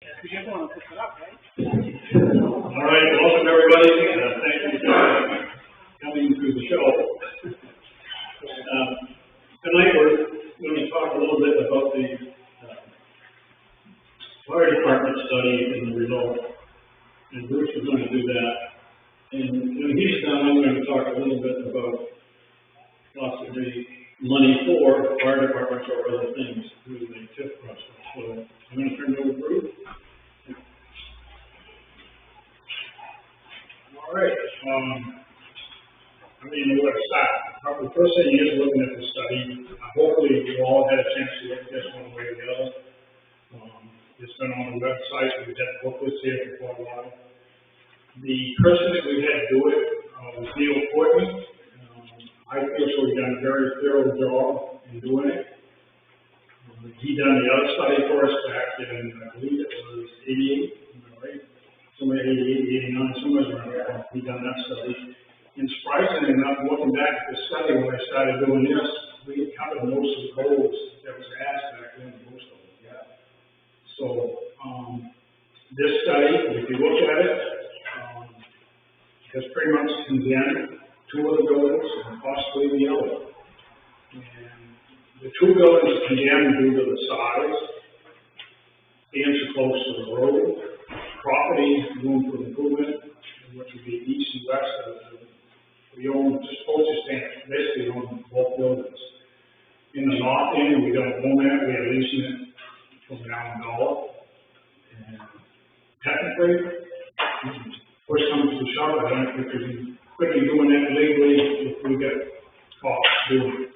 Because you're the one who puts it up, right? All right, welcome everybody. Thank you for coming through the show. Tonight we're going to talk a little bit about the fire department study and the results. And Bruce is going to do that. And when he's done, I'm going to talk a little bit about possibly money for fire departments or other things through the TIF process. So I'm going to turn it over to Bruce. All right. I mean, where to start? The first thing is looking at the study. Hopefully, you all had a chance to look at this one way or the other. It's been on the website. We've had booklets here for quite a while. The person that we had do it was Neil Courtney. I feel so he's done a very thorough job in doing it. He done the other study for us back in, I believe it was 88, right? Somewhere 88, 89, somewhere around there. He done that study. And surprisingly enough, looking back at the study when I started doing this, we had covered most of the goals that was asked back then, most of them, yeah. So, this study, if you look at it, has pretty much condemned two of the buildings and possibly the other. And the two buildings condemned due to the size, and so close to the road, property, room for improvement, which would be east and west. We own just postage stamps, basically own both buildings. In the north end, we don't own that, we are leasing it from $1. And technically, push comes to shove, I don't think we could be doing that legally if we get caught doing it.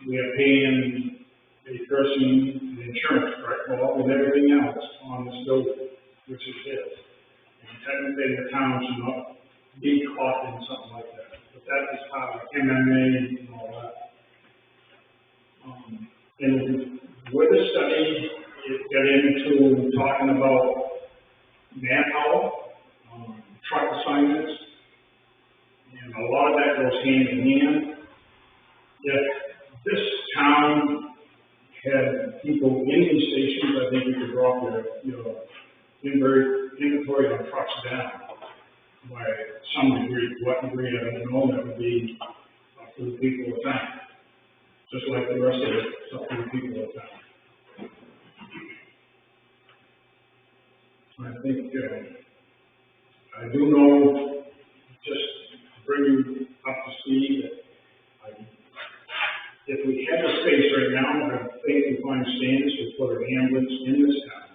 We are paying a person the insurance, right, well, and everything else on this building, which is his. And technically, the town should not be caught in something like that. But that is part of MMA and all that. And with the study, it got into talking about manpower, truck assignments, and a lot of that goes hand in hand. If this town had people in these stations, I think you could drop your inventory on trucks down by some degree. What degree, I don't know, that would be up to the people of town. Just like the rest of it, it's up to the people of town. I think, I do know, just to bring you up to speed, that if we had the space right now, I think we find standards to put an ambulance in this town,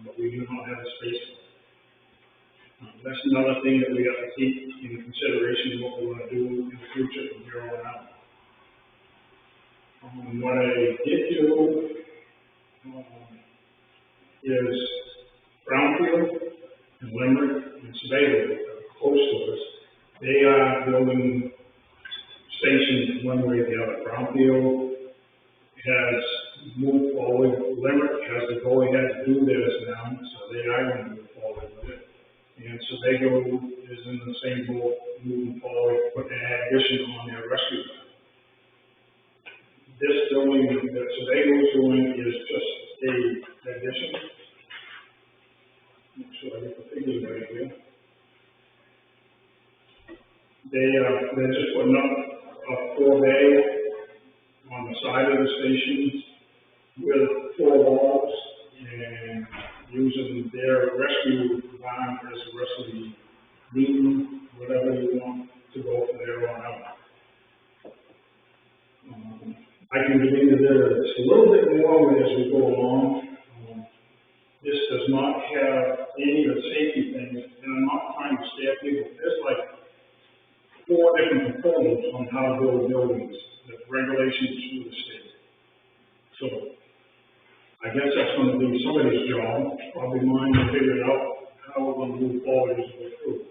but we do not have the space for it. That's another thing that we have to keep in consideration of what we want to do in the future from here on out. What I did do is Brownfield and Limerick and Sebago, close to us. They are building stations one way or the other. Brownfield has moved forward. Limerick has the go ahead to do this now, so they are going to move forward with it. And Sebago is in the same boat, moving forward, putting an addition on their rescue plan. This building that Sebago is doing is just a addition. Make sure I get the figures right here. They're just putting up a 4-bay on the side of the stations with 4 walls and using their rescue barn as the rest of the meeting, whatever you want to go from there on out. I can get into this a little bit more as we go along. This does not have any of the safety things, and I'm not trying to scare people. There's like 4 different proposals on how to build buildings, the regulations through the state. So I guess that's going to be somebody's job, probably mine, to figure out how we're going to move forward as we go through.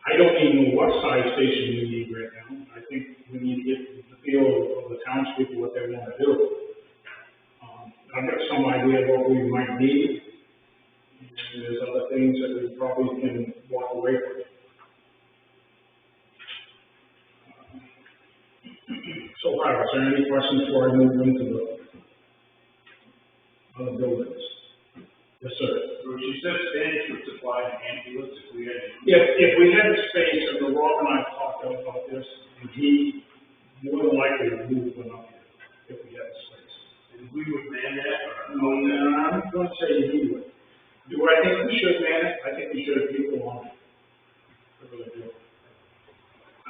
I don't even know what size station we need right now. I think we need to get the feel of the townspeople what they want to do. I've got some idea of what we might need, and there's other things that we probably can walk away from. So far, is there any questions before I move into the other buildings? Yes, sir. So she said Spanish would supply an ambulance if we had. If we had the space, and Rob and I talked about this, and he more than likely would move them up here, if we had the space. And we would man that, or? No, I'm not saying he would. Do I think we should, man? I think we should have people on it. I really do.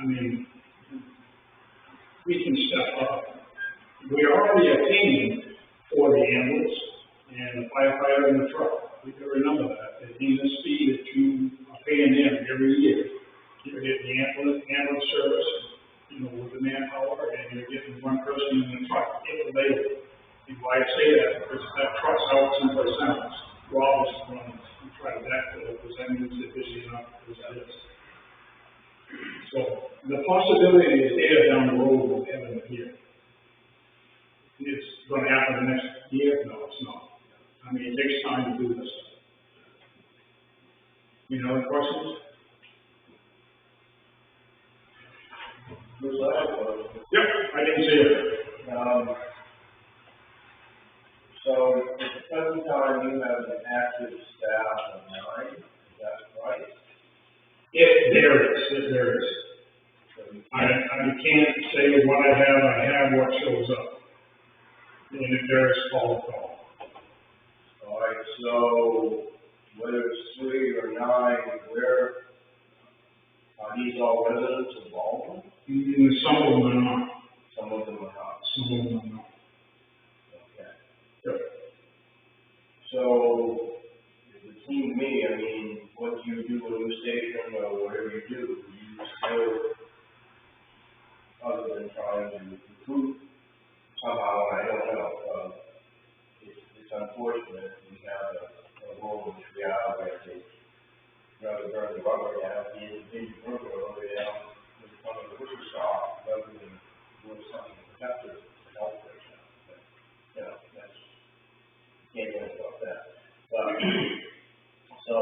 I mean, we can step up. We already are paying for the ambulance and the firefighter and the truck. We can remember that. At the speed that you are paying them every year. You're getting the ambulance service, you know, with the manpower, and you're getting one person in the truck, if available. And why I say that, because that truck's out someplace else. Rob is going to try to backfill, because that means they're busy enough as it is. So, the possibility is there down the road with having it here. It's going to happen the next year? No, it's not. I mean, it takes time to do this. You know, questions? There's a question. Yep, I didn't see it. So at the present time, you have an active staff of 9, is that right? If there is. I can't say what I have what shows up. And if there is, call. All right, so whether it's 3 or 9, where are these all residents of Baldwin? Some of them are not. Some of them are not. Some of them are not. Okay. Yep. So it would seem to me, I mean, what you do in the station or whatever you do, you still, other than trying to recruit somehow, I don't know, it's unfortunate we have a role in which we are where they rather burn the rubber down, the individual worker over down in front of the butcher shop, rather than doing something effective to help their shop. But, you know, that's, can't do anything about that. But, so,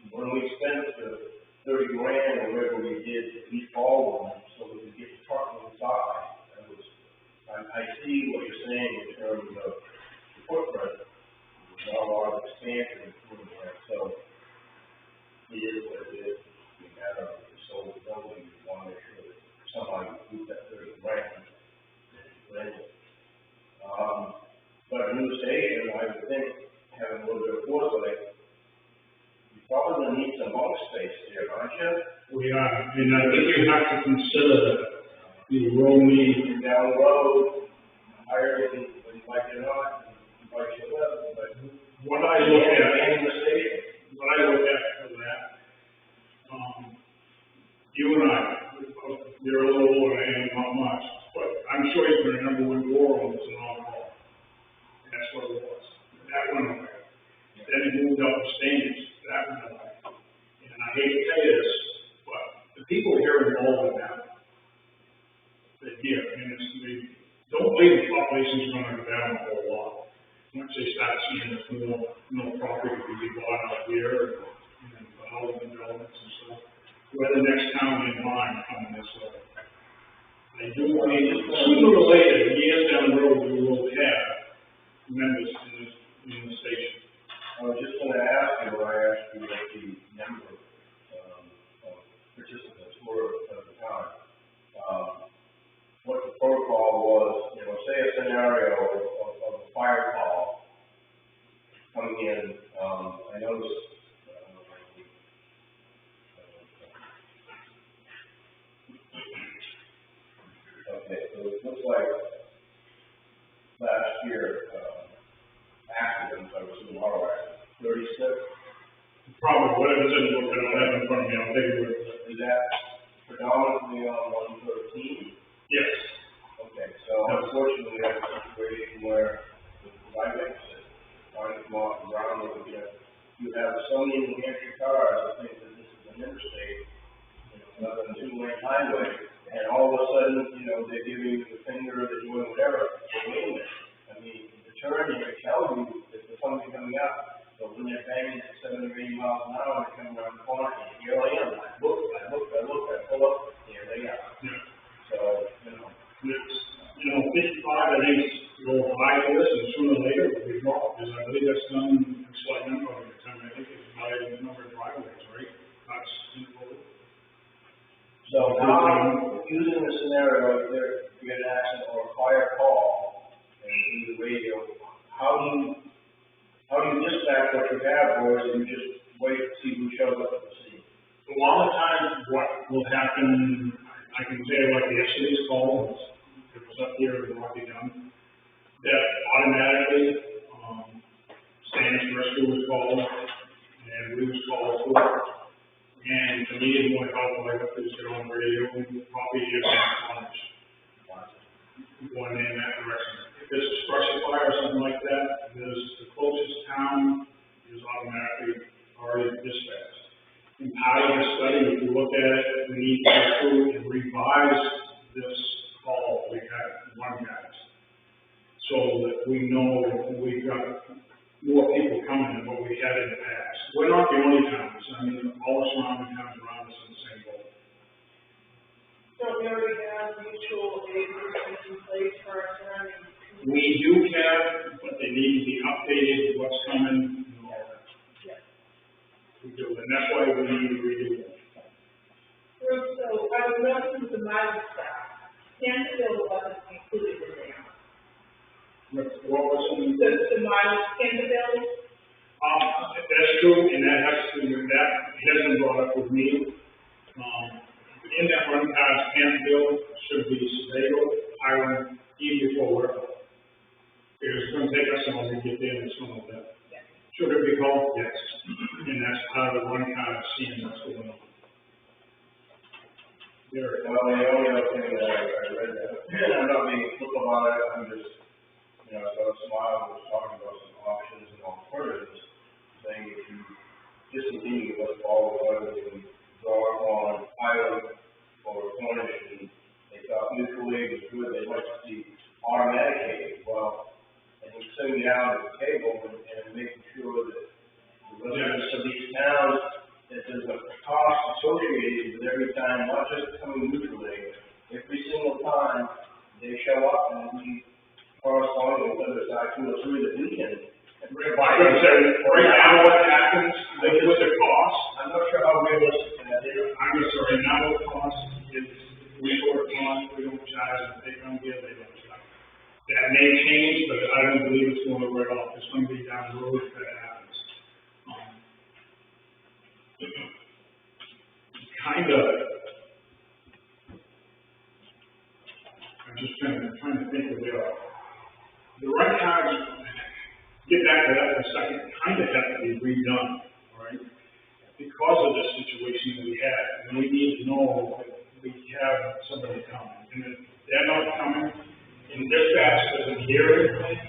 when we spent the 30 grand or whatever we did to each Baldwin, so we could get the truck inside, that was, I see what you're saying in terms of the footprint. There's not a lot of expansion in there, so it is what it is. We have a sold building, we want to make sure that somebody can keep that 30 grand. But a new station, I would think, having a little bit of foresight, you probably going to need some bunk space there, aren't you? We are, and I think you have to consider that the road need. Down the road, hire it, and like it or not, invite you up, but What I look at, in the station. what I look at for that, you and I, you're a little older and not much, but I'm sure you can remember when Gorham was an on-call. That's what it was. That went away. Then it moved up the standards. That went away. And I hate to tell you this, but the people here involved in that, they're here, and don't believe the population's gonna go down a whole lot. Once they start seeing there's more property to be bought out here, and housing developments and stuff, we're the next town in line coming this way. I do believe sooner or later, years down the road, we will have members in the station. I was just going to ask you, I asked you what the number of participants were at the time. What the protocol was, you know, say a scenario of a fire call coming in. I noticed. Okay, so it looks like last year, accidents, I was in auto accidents, 36. Probably, whatever's in the book, I don't have in front of me, I'll take it with me. Is that predominantly on 113? Yes. Okay, so unfortunately, we have a situation where, like I said, trying to come off the ground, you have so many New Hampshire cars that think that this is an interstate, you know, another 2-lane highway, and all of a sudden, you know, they're giving you the finger, they're doing whatever, but wait a minute. I mean, the turn, they can tell you that there's something coming up, but when they're banging at 70 or 80 miles an hour, they come around the corner, and here I am, I look, I pull up, here they are. Yeah. So, you know. It's, 55, I think, go high to this, and sooner or later it'll be wrong, because I believe that's done, it's like number of the time, I think it's by the number of driveways, right? That's simple. So now, using the scenario, if there, you get an accident or a fire call, and in the radio, how do you dispatch what you have, or do you just wait to see who shows up at the scene? A lot of times, what will happen, I can say like yesterday's call, it was up here in Rocky Down, that automatically, Spanish rescue was called, and we was called for it. And the media went out, all I have to do is get on the radio and copy your lunch. Going in that direction. If there's a structure fire or something like that, there's the closest town is automatically already dispatched. And part of the study, if you look at it, we need to go through and revise this call we had one guys. So that we know we've got more people coming than what we had in the past. We're not the only towns, I mean, all the surrounding towns around us in the same boat. So we already have mutual aid agreements in place for our surrounding. We do have, but they need to be updated, what's coming, and all that. Yes. We do, and that's why we need to redo them. So I was noticing with the mileage stuff, Canterville wasn't included in there. What was it? The mileage, Canterville, That's true, and that has to, that has been brought up with me. In that run past Canterville should be Sebago, Hiram, even before work. Because it's gonna take us a while to get there and some of that. yes. Should it be called? Yes. And that's part of the run card seeing what's going on. There. Well, the only other thing that I read that, and I'm not being flip about it, I'm just, you know, so Smile was talking about some options and alternatives, saying if you discontinue what's all the others and draw on Highland or Cornish, and they thought mutual aid was good, they'd like to see automatic aid. Well, and he's sitting down at the table and making sure that the residents of these towns, that there's a cost associated with every time, not just coming mutual aid. Every single time they show up and we correspond with whether it's I-2 or 3 that we can. Right now, what happens with the cost, I'm not sure how realistic that is. I'm just sorry, now the cost is, we work on, we don't charge, if they don't give, they don't charge. That may change, but I don't believe it's going to right off, it's going to be down the road if that happens. Kind of, I'm just trying to think of the right cards, get back to that for a second, kind of have to be redone, all right? Because of the situation that we had, and we need to know that we have somebody coming, and if they're not coming, and dispatch doesn't hear anything,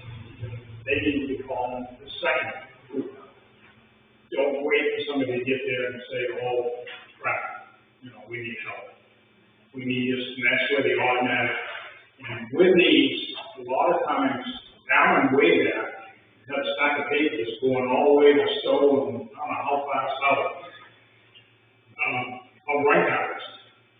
they need to be calling the second group. Don't wait for somebody to get there and say, oh, crap, you know, we need help. We need this, and that's where the automatic, and with these, a lot of times, Alan way back, had a stack of papers going all the way to Stowe and I don't know how far south, of right cards,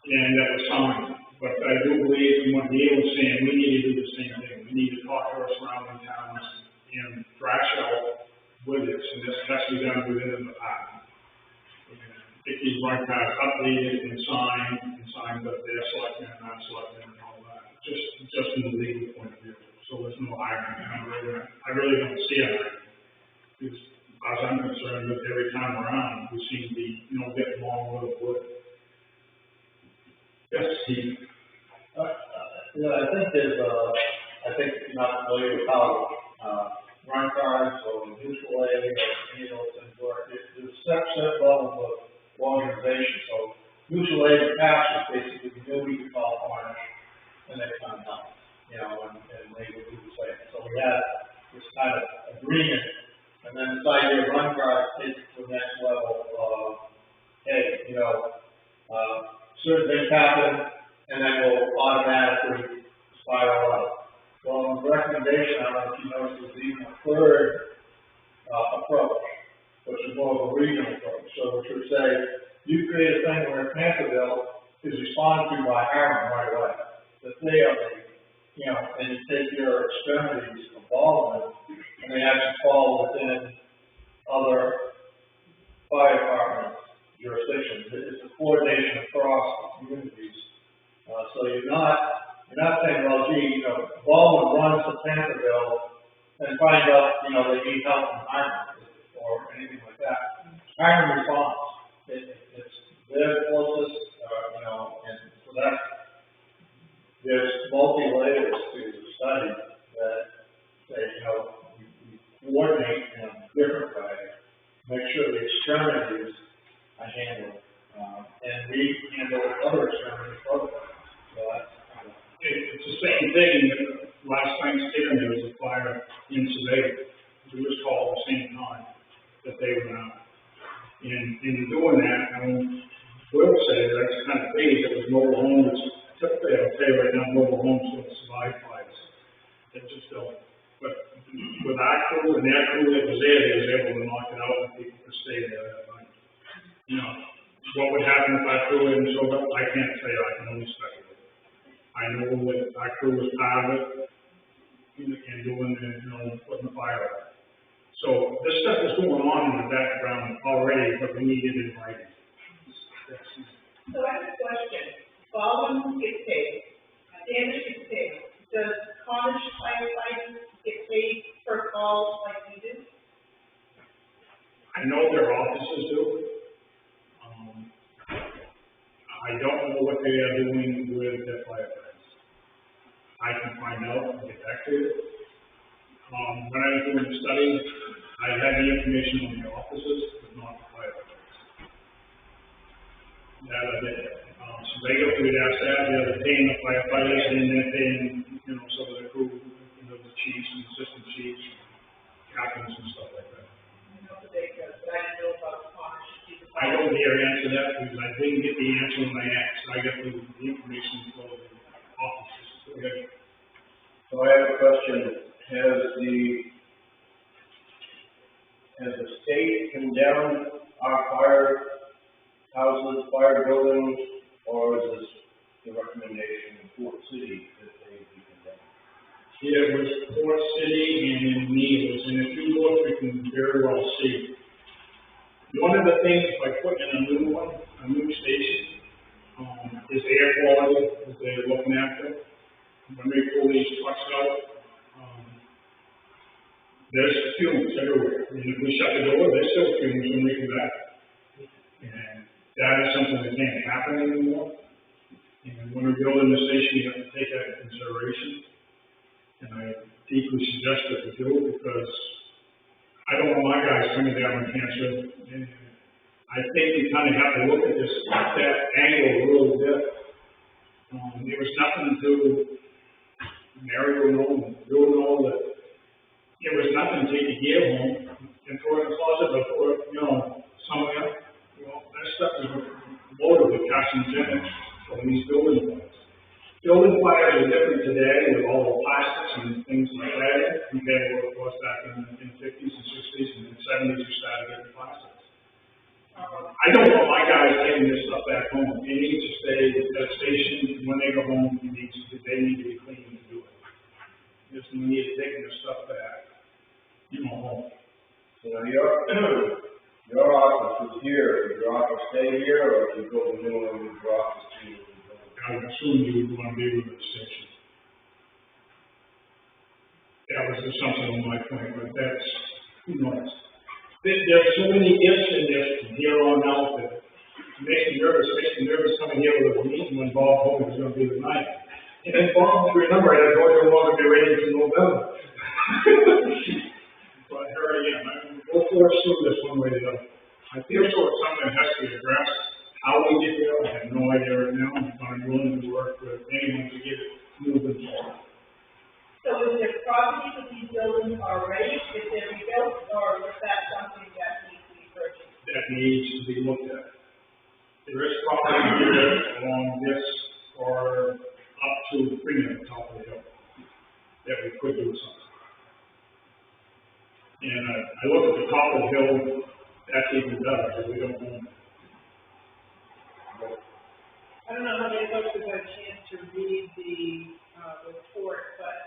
and that was signed. But I do believe, and what Neil was saying, we need to do the same thing. We need to talk to our surrounding towns and thrash out with this, and this has to be done within the department. Get these right cards updated and signed by their selectmen and non-selectmen and all that, just from the legal point of view. So there's no irony. I really don't see it. Because as I'm concerned, with every time around, we seem to be, you know, getting along with it. Yes, Steve. You know, I think there's, I think you're not familiar with how, run cards or mutual aid or any of those things work. There's set levels of organization. So mutual aid in the past was basically you knew we could call Cornish and they come out, you know, and they would do the same. So we had this kind of agreement, and then this idea of run cards takes it to the next level of, hey, you know, certain things happen, and then we'll automatically spiral out. Well, the recommendation, I don't know if you noticed, is even a third approach, which is more of a regional approach. So which would say, you create a thing where Canterville is responded to by Hiram right away. That they are the, you know, and you take your extremities of Baldwin, and they actually fall within other fire department jurisdictions. It's a coordination across communities. So you're not saying, well, gee, you know, Baldwin runs to Tankerville and find out, you know, they need help from Hiram or anything like that. Hiram responds. It's their closest, you know, and so there's multi-layers to the study that say, you know, we coordinate in a different way, make sure the extremities are handled, and we handle other extremities further. So that's kind of. It's the same thing, last Thanksgiving, there was a fire in Sedalia. It was called the same time that they went out. And in doing that, I will say that's kind of big, there was mobile homes, typically I'll tell you right now, mobile homes don't survive fires. They just don't. But with our crew and their crew that was there, they was able to knock it out and people could stay there that night. You know, what would happen if our crew hadn't showed up, I can't say, I can only speculate. I know that our crew was part of it and doing the, you know, putting the fire out. So this stuff is going on in the background already, but we need it in writing. So I have a question. Baldwin gets paid, Sanders gets paid. Does Cornish firefighters get paid per call like we do? I know their offices do. I don't know what they are doing with their firefighters. I can find out and get back to you. When I was doing the study, I had the information on the offices, but not the firefighters. That I did. So they go through that, they're paying the firefighters, and they're paying, you know, some of the crew, you know, the chiefs and assistant chiefs, captains and stuff like that. I know the big, but I didn't know about Cornish. I don't dare answer that because I didn't get the answer when I asked. I got the information from the offices. Okay. So I have a question. Has the state condemned our fire houses, fire buildings, or is this the recommendation in Fort City that they be condemned? It was Fort City and in Needles, and if you look, you can very well see. One of the things by putting in a new one, a new station, is air quality that they're looking after. When we pull these trucks out, there's fumes everywhere. And if we shut the door, there's still fumes when we come back. And that is something that can't happen anymore. And when we're building the station, you have to take that into consideration. And I deeply suggest that we do because I don't want my guys coming down with cancer. And I think you kind of have to look at this, that angle a little bit. There was nothing to, Mary will know, you'll know that there was nothing to take your gear home and throw it in the closet or throw it, you know, somewhere. Well, that stuff is loaded with carcinogenics from these building fires. Building fires are different today with all the plastics and things like that compared to what it was back in the 50s and 60s and the 70s we started getting plastics. I don't want my guys taking this stuff back home. They need to stay at that station. When they go home, they need to be clean to do it. There's no need of taking this stuff back, you know, home. So your office is here. Does your office stay here, or if you go to new one, your office to? I would assume you would want to be with the station. That was something on my point, but that's, who knows? There's so many ifs in this from here on out that makes me nervous coming here with a meeting when Bob told me it was going to be tonight. And then Bob, remember, I told you I want to be ready until November. But here I am. We'll force through this one way or the other. I feel sure it's something that has to be addressed. How we get there, I have no idea right now. I'm willing to work with anyone to get it moving forward. So is there property for these buildings already? Is there rebuilt, or was that something that needs to be purchased? That needs to be looked at. There is property here along this or up to Freeman, top of the hill, that we could do something. And I look at the top of the hill, that's even better, because we don't own it. I don't know how many folks have had a chance to read the report, but,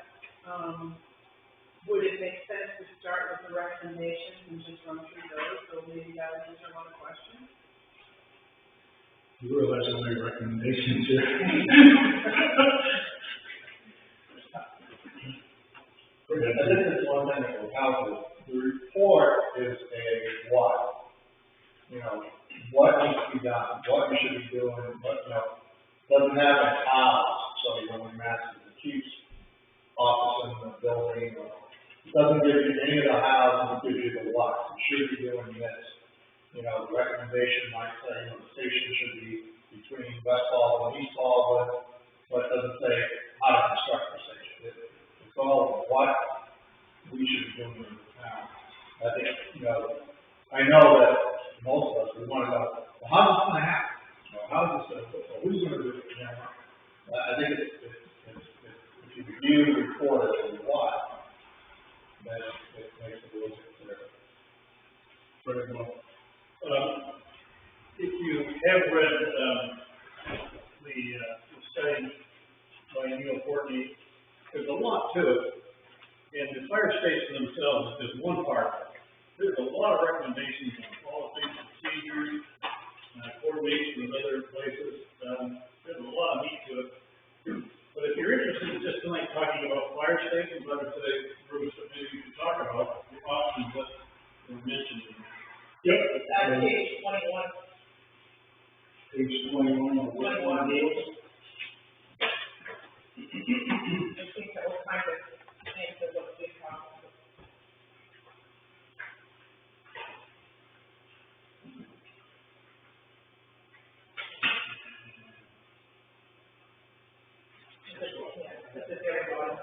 would it make sense to start with the recommendations and just run through those, so maybe that would answer one question? You realize how many recommendations here? Go ahead. I think that's one thing that will help is, the report is a what. You know, what needs to be done, what you should be doing, but, you know, doesn't have a how, so you know, when Matt's in the chief's office in the building, or it doesn't give you any of the hows, it gives you the what. You should be doing this. You know, the recommendation might say, you know, the station should be between West Baldwin and East Baldwin, but it doesn't say how to construct the station. It's all what we should be doing in the town. I think, you know, I know that most of us, we want to know, well, how's this going to happen? You know, how's this going to, well, who's going to do it? You know, I think if you review the report as to what, then it makes it a little bit clearer. Very well. If you have read, the study by Neil Courtney, there's a lot to it, and the fire station themselves is just one part of it. There's a lot of recommendations on policies, procedures, coordination with other places. There's a lot of meat to it. But if you're interested in just tonight talking about fire stations, I would say, Bruce, that maybe you could talk about the options that were mentioned in there. Yep. That's page 21. Page 21 of what one deals. I think that will kind of answer what we talked about. That's a very bottom.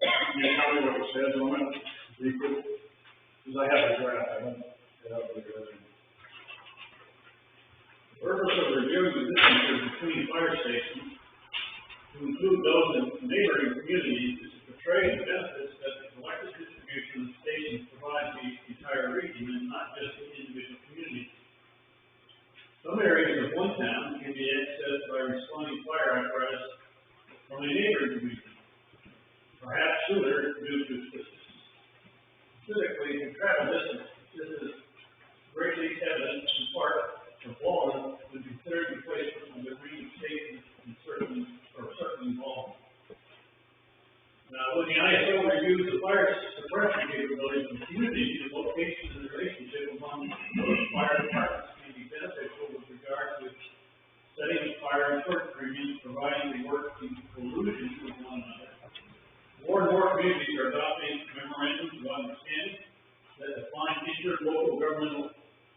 Can you tell me what it says on it, briefly? Because I have a draft, I don't have the version. The purpose of reviewing the distances between fire stations, to include those in neighboring communities, is to portray the benefits that the electric distribution stations provide to the entire region and not just the individual communities. Some areas of one town can be accessed by responding fire apparatus from a neighboring community, perhaps sooner due to specifically in travel distance. This is greatly evident in part of Baldwin when considering the placement of the green stations in certainly Baldwin. Now, when the ISO reviews the fire suppression capabilities of the community, the location and relationship among those fire departments can be beneficial with regard to setting fire insurance premiums, providing the work in collusion with one another. More and more communities are adopting memorandums of understanding that define interlocal governmental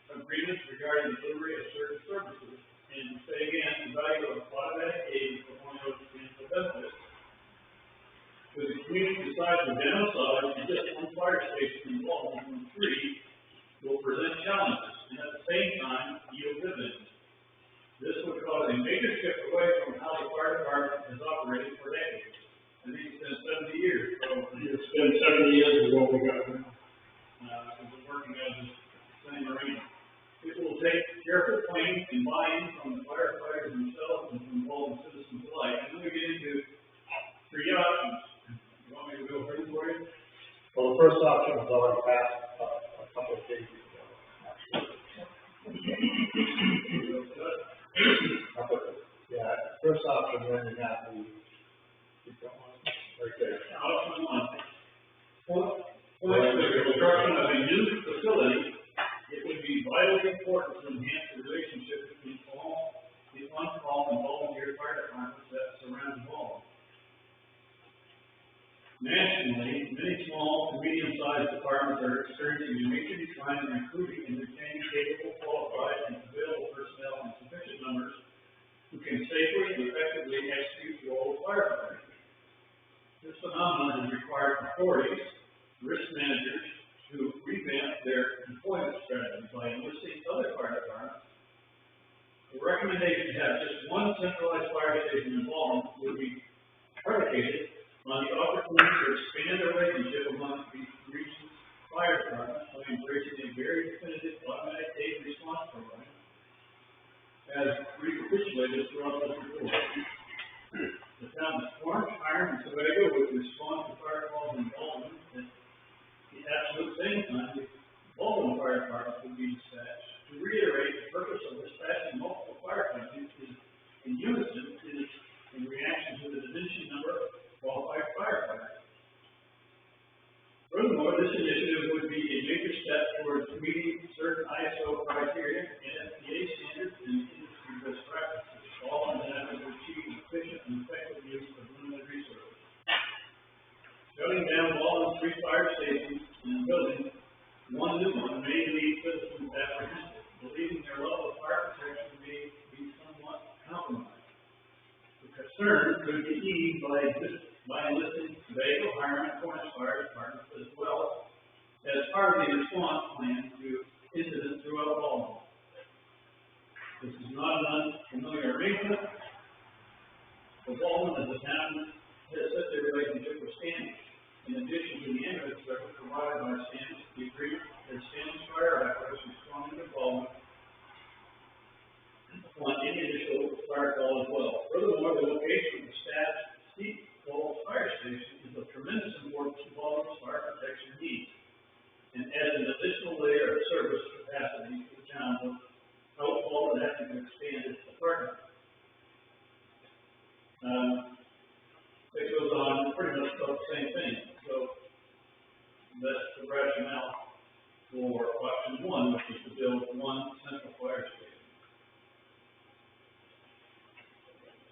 agreements regarding the delivery of certain services. And to say again, the value of automatic aid for one of those potential benefits. If the community decides to downsize to just one fire station involved in three, will present challenges and at the same time yield dividends. This would cause a major shift away from how the fire department has operated for decades. I think it's been 70 years, so It's been 70 years of what we got now. we've been working on this same arena. It will take careful planning and buy-in from the firefighters themselves and from all the citizens alike. And then we get into three options. You want me to go through for you? Well, the first option was already passed a couple of days ago, actually. Yeah, first option, then you have the, keep going, right there. Option one. With the construction of a new facility, it would be vitally important to enhance the relationship between all the on-call and volunteer fire departments that surround the hall. Nationally, many small to medium-sized departments are experiencing a major decline in recruiting and retaining capable, qualified, and available personnel in sufficient numbers who can safely and effectively execute the role of firefighter. This phenomenon has required authorities, risk managers, to revamp their employment strategy by enlisting other fire departments. The recommendation to have just one centralized fire station involved would be predicated on the opportunity to expand the relationship among the region's fire departments by embracing a very definitive automatic aid response program, as recapitulated throughout this report. The town of Orange, Hiram, and Sebago would respond to fire calls in Baldwin at the absolute same time. The Baldwin Fire Department would be dispatched. To reiterate, the purpose of dispatching multiple fire companies is in unison in reaction to the diminishing number of qualified firefighters. Furthermore, this initiative would be a major step towards meeting certain ISO criteria and FDA standards and industry best practices, all in an effort to achieve efficient and effective use of limited resources. Shutting down all three fire stations and building one new one may leave citizens apprehensive, believing their level of fire protection may be somewhat compromised. The concern could be eased by enlisting Sebago, Hiram, and Cornish Fire Departments as well as part of the response plan to incidents throughout Baldwin. This is not an unfamiliar arrangement. For Baldwin, as the town has such a relationship with Stanley. In addition to the ambulance service provided by Stanley, the agreement that Stanley's fire apparatus responding to Baldwin on any initial fire call as well. Furthermore, the location of the staff's Steep Falls Fire Station is of tremendous importance to Baldwin's fire protection needs, and adds an additional layer of service capacity to the town without Baldwin having to expand its department. It goes on pretty much about the same thing. So that's the rationale for option one, which is to build one central fire station.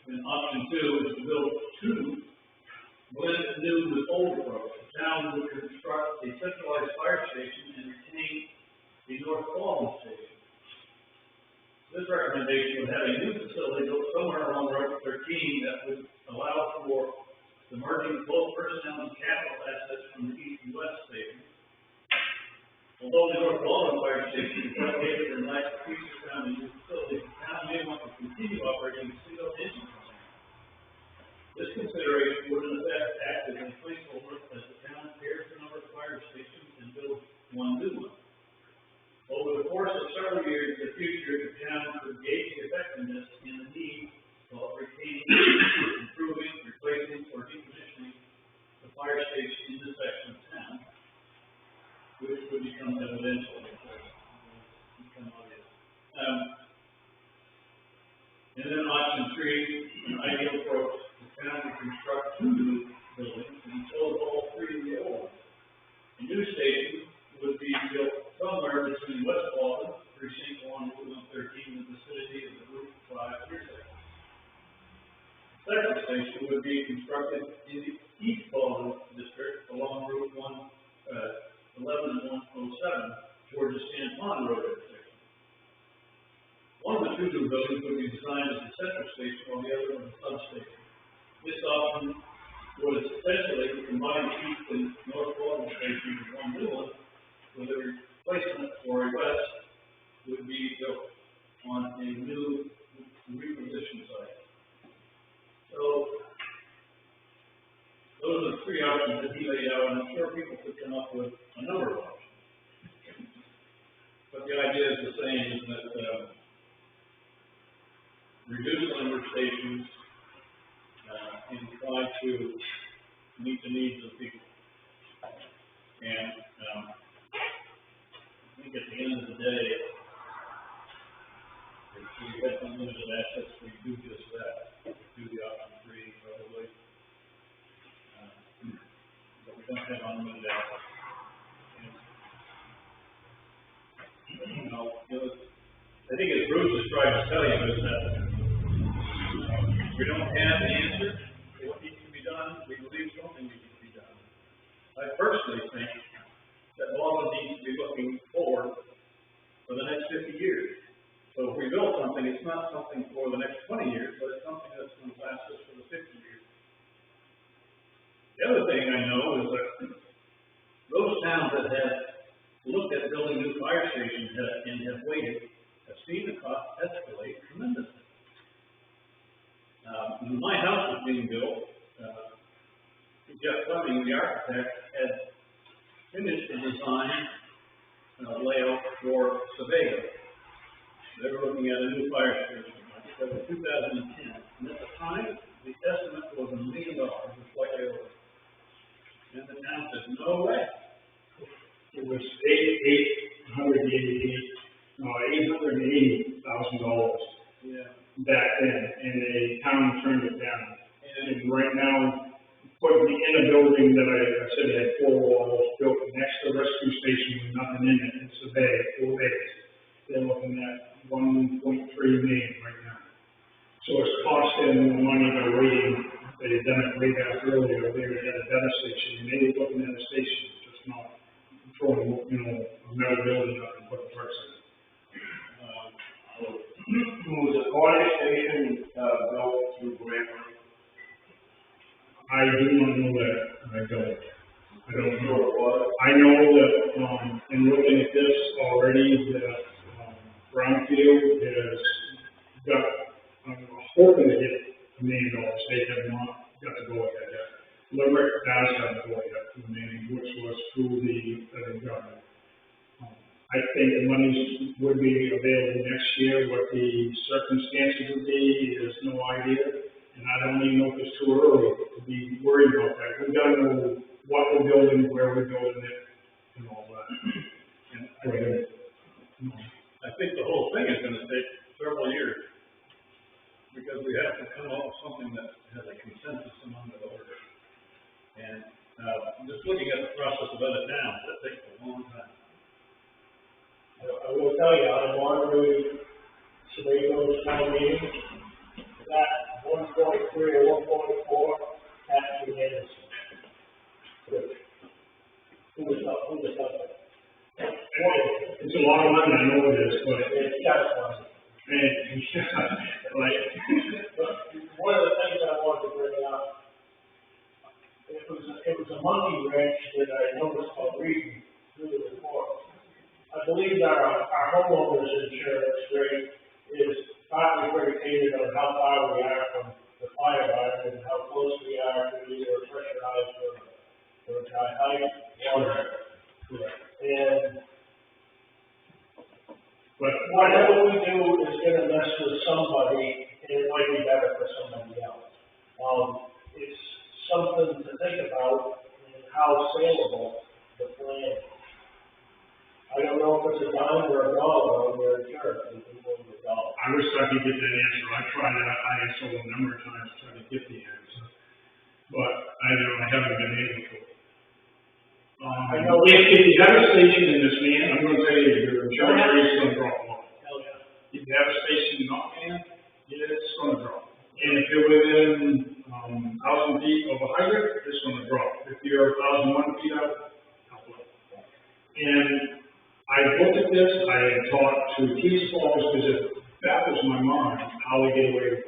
And option two is to build two blend new with old approach. The town would construct a centralized fire station and retain the North Baldwin station. This recommendation would have a new facility built somewhere along Route 13 that would allow for the merging of both personnel and capital assets from the east and west station. Although the North Baldwin Fire Station is located in lacks features found in new facilities, the town may want to continue operating a single engine plant. This consideration would in effect act as a placeholder as the town pairs the number of fire stations and builds one new one. Over the course of several years in the future, the town could gauge the effectiveness and the need of retaining, improving, replacing, or decommissioning the fire station in this section of town, which would become evidential. And then option three, an ideal approach, the town would construct two new buildings and close all three of the old ones. A new station would be built somewhere between West Baldwin, Precinct 1, Route 113, and the vicinity of the Route 5 intersection. The second station would be constructed in the East Baldwin district along Route 11 and 107 towards the San Juan Road intersection. One of the two new buildings would be designed as a central station, while the other was a substation. This option would essentially combine the East and North Baldwin stations in one new one, with a replacement for a west would be built on a new reposition site. So those are the three options that he laid out, and I'm sure people could come up with a number of options. But the idea is the same, is that reduce the number of stations and try to meet the needs of people. And I think at the end of the day, if we have unlimited assets, we do just that. Do the option three, probably. But we don't have unlimited assets. And, I think as Bruce is trying to tell you is that we don't have the answer to what needs to be done. We believe something needs to be done. I personally think that Baldwin needs to be looking forward for the next 50 years. So if we build something, it's not something for the next 20 years, but it's something that's going to last us for the 50 years. The other thing I know is that those towns that have looked at building new fire stations and have waited have seen the cost escalate tremendously. When my house was being built, Jeff Fleming, the architect, had finished the design layout for Sebago. They were looking at a new fire station. That was 2010. And at the time, the estimate was $1 million, just like they were. And the town said, no way. It was $880,000 Yeah. back then, and the town turned it down. And right now, putting in a building that I said had 4 walls built next to the rescue station with nothing in it, it's a bay, 4 bays. They're looking at $1.3 million right now. So it's costing more money than waiting. They had done it way back earlier, they had a better station, and they were looking at a station, just not throwing, a metal building up and putting bricks in it. Was the Cornish station, built through grant money? I do not know that, I don't know. Sure it was. I know that, in looking at this already, that, Brownfield has got, I'm hoping to get $1 million, they have not got to go ahead yet. Limerick does have to go ahead for $1 million, which was through the federal government. I think the monies would be available next year, what the circumstances would be is no idea. And I don't even know if it's too early to be worried about that. We gotta know what we're building, where we're building it, and all that. And I think the whole thing is gonna take several years, because we have to come up with something that has a consensus among the voters. And, just looking at the process of other towns, that takes a long time. I will tell you, I'm wondering, Sebago's town meeting, that 1.3 or 1.4 has to be innocent. Who was up there? it's a lot of money, I know it is, but, It's just money. like, One of the things I wanted to bring up, it was a monkey wrench that I noticed while reading through the report. I believe our homeowners insurance rate is partly predicated on how far we are from the fire hydrant and how close we are to either a pressurized or a dry hydrant water. And but whatever we do is gonna mess with somebody, and it might be better for somebody else. It's something to think about and how saleable the plan is. I don't know if it's a dime or a dollar on your insurance, if it's over $1. I wish I could get that answer. I tried that ISO a number of times trying to get the answer, but I haven't been able to. I know if you have a station in this man, I'm going to tell you, your insurance rate is going to drop a lot. Hell yeah. If you have a station in Nottingham, it's going to drop. And if you're within 1,000 feet of a hydrant, it's going to drop. If you're 1,001 feet out, help it. And I looked at this, I had talked to police officers, because it baffles my mind how they get away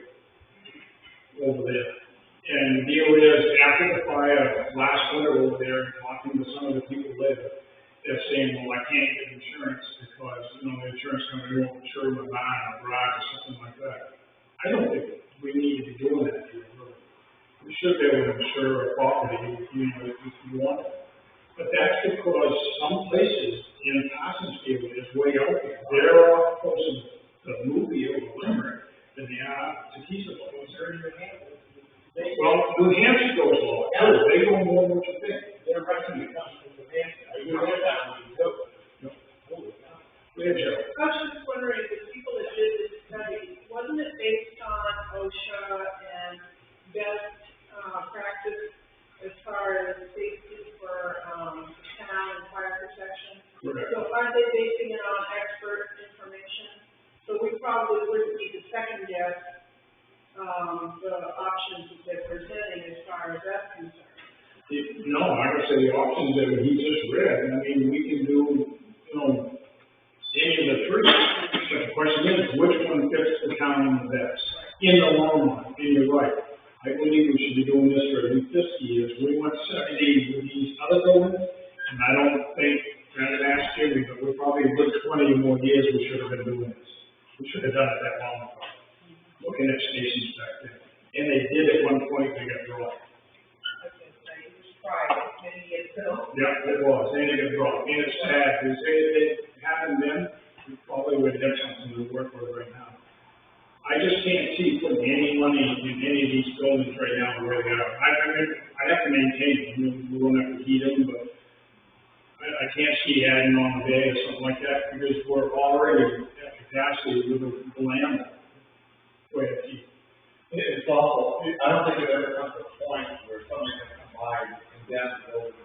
over there. And the deal is, after the fire last winter over there, talking to some of the people there, they're saying, well, I can't get insurance because, the insurance company won't insure my barn or garage or something like that. I don't think we need to be doing that here, really. We should be able to insure a property, if you want it. But that's because some places in Parsonsfield is way out there. They're off close to Movie or Limerick than they are to Keysville. Well, New Hampshire goes low. They go more than what you think. Their revenue comes from New Hampshire. I agree with that one, too. Yeah, Joe. I was just wondering, the people that did this study, wasn't it based on OSHA and best, practice as far as safety for, town and fire protection? Correct. So aren't they basing it on expert information? So we probably wouldn't need to second guess, the options that they're presenting as far as that's concerned. No, I would say the options that he just read, I mean, we can do, any of the three. But the question is, which one fits the town the best? In the long run, and you're right. I believe we should be doing this for at least 50 years. We went 70 with these other buildings, and I don't think, granted last year, but we're probably a good 20 more years we should have been doing this. We should have done it that long ago. Looking at stations back then. And they did at one point, they got dropped. Many years ago. Yeah, it was, and it got dropped. And it's sad, because if it happened then, we probably would have something to work with right now. I just can't see putting any money in any of these buildings right now where they are. I have to maintain them, we won't have to heat them, but I can't see adding on a day or something like that, because we're already at capacity with the land. Go ahead, Keith. It's also, I don't think it ever comes to a point where somebody can come by and condemn the building,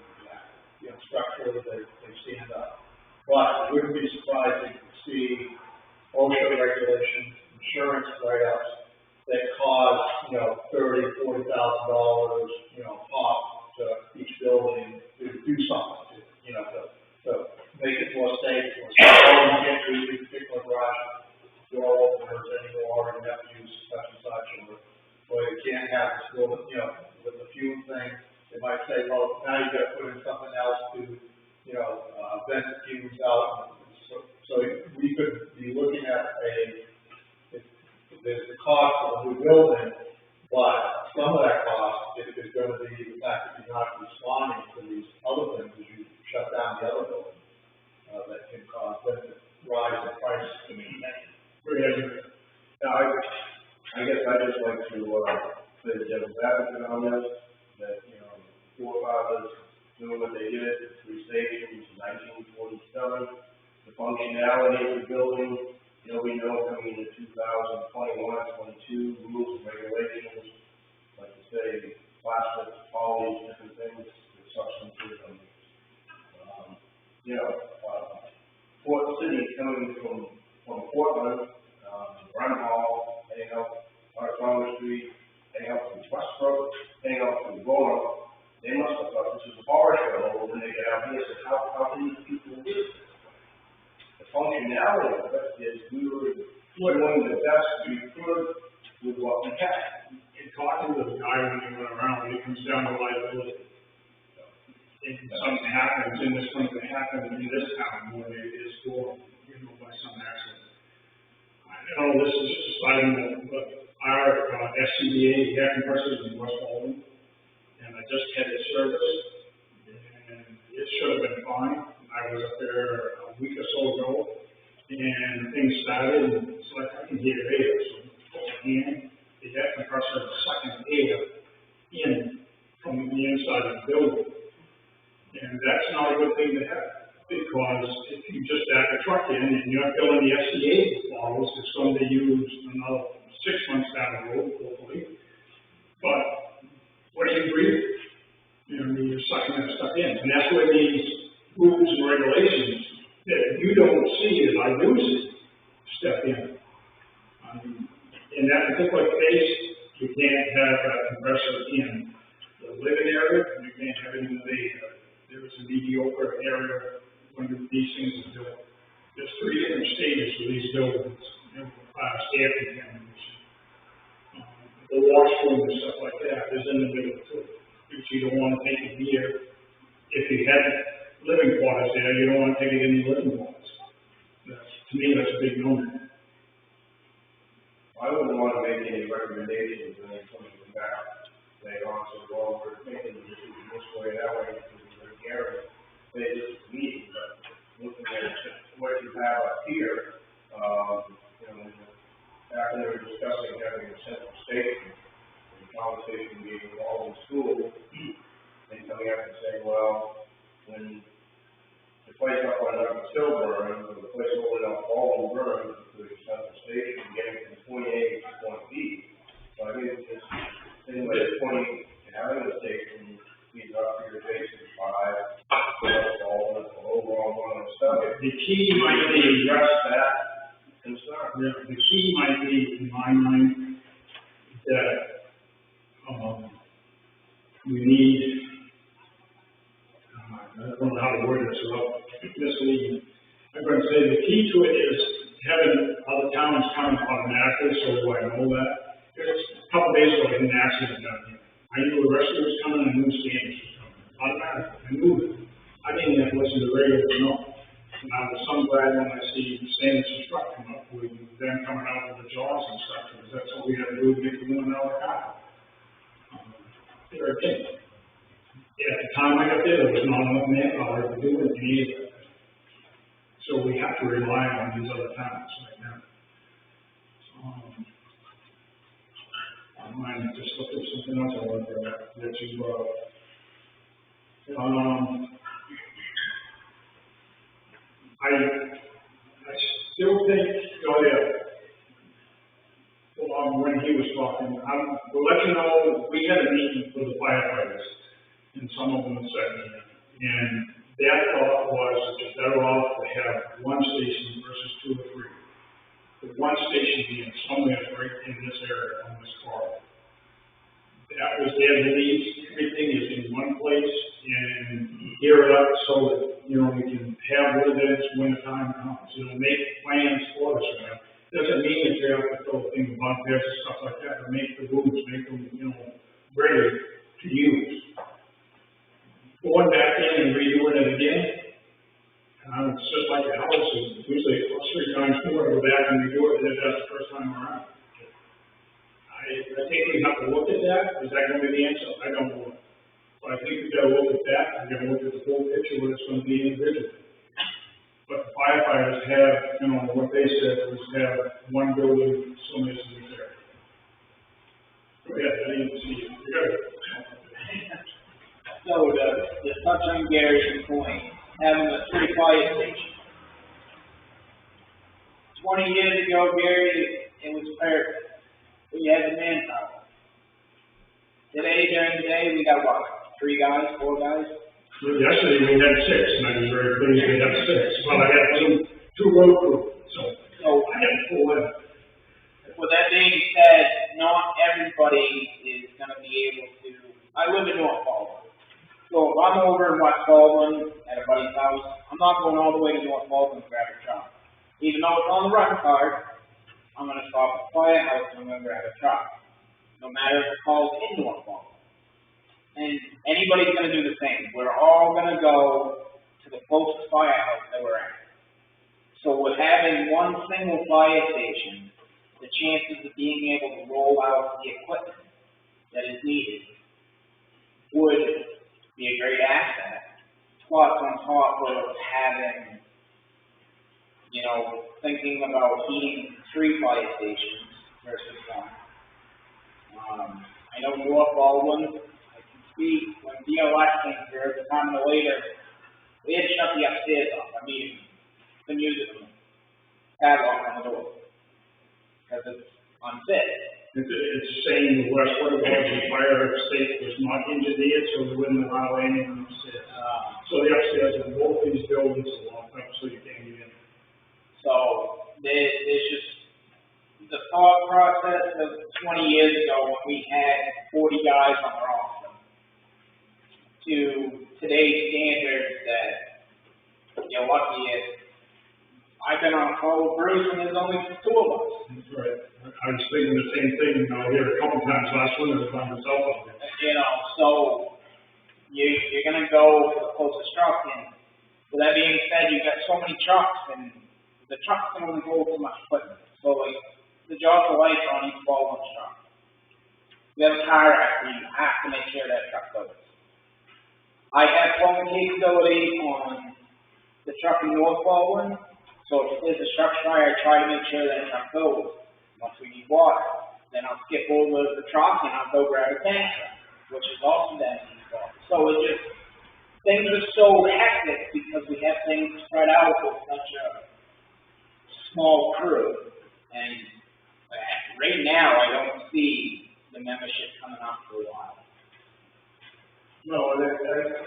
structurally, they stand up. But it wouldn't be surprising to see OSHA regulations, insurance write-ups that cause, $30,000, $40,000, pop to each building to do something, to make it more safe, or you can't do these particular garage door openers anymore, you have to use such and such, or you can't have this building, with the fume thing. They might say, well, now you got to put in something else to, vent the fumes out. So we could be looking at there's the cost of a new building, but some of that cost is going to be the fact that you're not responding to these other things as you shut down the other building, that can cause them to rise in price to maintain. Now, I guess I'd just like to, play the devil's advocate on this, that, forefathers doing what they did, 3 stations, 1947, the functionality of the building, we know coming into 2021, 22, rules and regulations, like you say, plastics, all these different things, the substances, and, Port City coming from Portland, Run Hall, heading out Arcona Street, heading out to Westbrook, heading out to Roanoke, they must have thought this is a horror show when they get out here. So how can these people do this? The functionality of it is we were doing the best we could with what we had. And talking to the guy when he went around, it comes down to liability. If something happens, and this one can happen in this town when it is for, by some accident. I know this is just a side note, but our SCBA air compressors in West Walden, and I just had it serviced, and it should have been fine. I was up there a week or so ago, and things started, and it's like I can hear air, so I put my hand, the air compressor is sucking air in from the inside of the building. And that's not a good thing to have, because if you just back a truck in and you're filling the SCA bottles, it's going to be used another 6 months down the road, hopefully. But what do you breathe? You're sucking that stuff in. And that's where these rules and regulations that you don't see as I do see step in. In that particular case, you can't have a compressor in the living area, and you can't have it in the bay area. There is a mediocre area when these things are built. There's 3 different stages for these buildings, air contamination. The washroom and stuff like that is in the middle too. Because you don't want to take it here. If you had living quarters there, you don't want to take it in the living quarters. To me, that's a big no-no. I wouldn't want to make any recommendations when they come back. They also, well, we're making the decision this way, that way, because we're Gary. They just meet, but looking at what you have up here, after they were discussing having a central station, the conversation being all in school, and coming up and saying, well, when the place up on Upper Silver, or the place over in Alton burns, there's a central station getting from point A to point B. So I think this thing like having a station, speeds up your basic 5, all the overall one and stuff. The key might be address that concern. The key might be, in my mind, that we need, I don't know how to word this without misleading. I'm going to say the key to it is having other towns come automatically, so I know that. Because a couple days ago, I had an accident down here. I knew a rescue was coming, I knew Standish was coming. Automatically, I knew it. I didn't have to listen to the radio to know. And I was so glad when I see Standish's truck come up with them coming out with the jaws and stuff, because that's what we had to do to get the one out of the car. They're a thing. At the time I got there was not enough manpower to do it either. So we have to rely on these other towns right now. mine, just look at something else I wanted to let you, I still think, when he was talking, we'll let you know, we had a meeting with the firefighters, and some of them said, and their thought was that you're better off to have one station versus 2 or 3. The one station being somewhere right in this area on this corridor. That was their belief, everything is in one place, and gear it up so that, we can have what it is when the time comes. Make plans for us, Doesn't mean that you have to throw things on there and stuff like that, but make the rooms, make them, ready to use. Going back in and redoing it again, it's just like a house, usually it costs 3 times more to go back and redo it than it does the first time around. I think we have to look at that. Is that going to be the answer? I don't know. But I think we've got to look at that. We've got to look at the whole picture, what it's going to be individually. But the firefighters have, what they said was have one building, so many in this area. Go ahead, I didn't see you. You got it. So to touch on Gary's point, having a 3 fire station. 20 years ago, Gary, it was perfect. We had the manpower. Today, during the day, we got what? 3 guys, 4 guys? Yesterday we had 6, and I was very pleased we had 6. Well, I had two road crew, so I had 4. With that being said, not everybody is going to be able to. I live in North Baldwin. So if I'm over in West Baldwin at a buddy's house, I'm not going all the way to North Baldwin to grab a truck. Even though it's on the run card, I'm going to stop at the firehouse and I'm going to grab a truck. No matter if it calls in North Baldwin. And anybody's going to do the same. We're all going to go to the closest firehouse that we're at. So with having one single fire station, the chances of being able to roll out the equipment that is needed would be a great asset. Plus on top of having, thinking about heating 3 fire stations versus 1. I know North Baldwin, when DOS came through, the time of the later, we had to shut the upstairs off. I mean, couldn't use it. Padlock on the door. Because it's unfit. It's the same with West Wood, the fire state was not engineered, so we wouldn't allow anyone upstairs. So the upstairs in both these buildings are locked up, so you can't get in. So there's just the thought process of 20 years ago when we had 40 guys on the roster to today's standards that you're lucky if I've been on a call with Bruce and there's only 2 of us. That's right. I was thinking the same thing, here a couple times last winter by myself out there. So you're going to go for the closest truck, and with that being said, you've got so many trucks, and the trucks can only hold so much equipment. So the job of life on each Baldwin truck. You have a car actor, you have to make sure that truck goes. I have phone capability on the truck in North Baldwin, so if there's a structure fire, I try to make sure that truck goes. Once we need water, then I'll skip over the truck and I'll go grab a tank truck, which is also that needs water. So things are so hectic because we have things spread out with such a small crew. And right now, I don't see the membership coming up for a while. No, I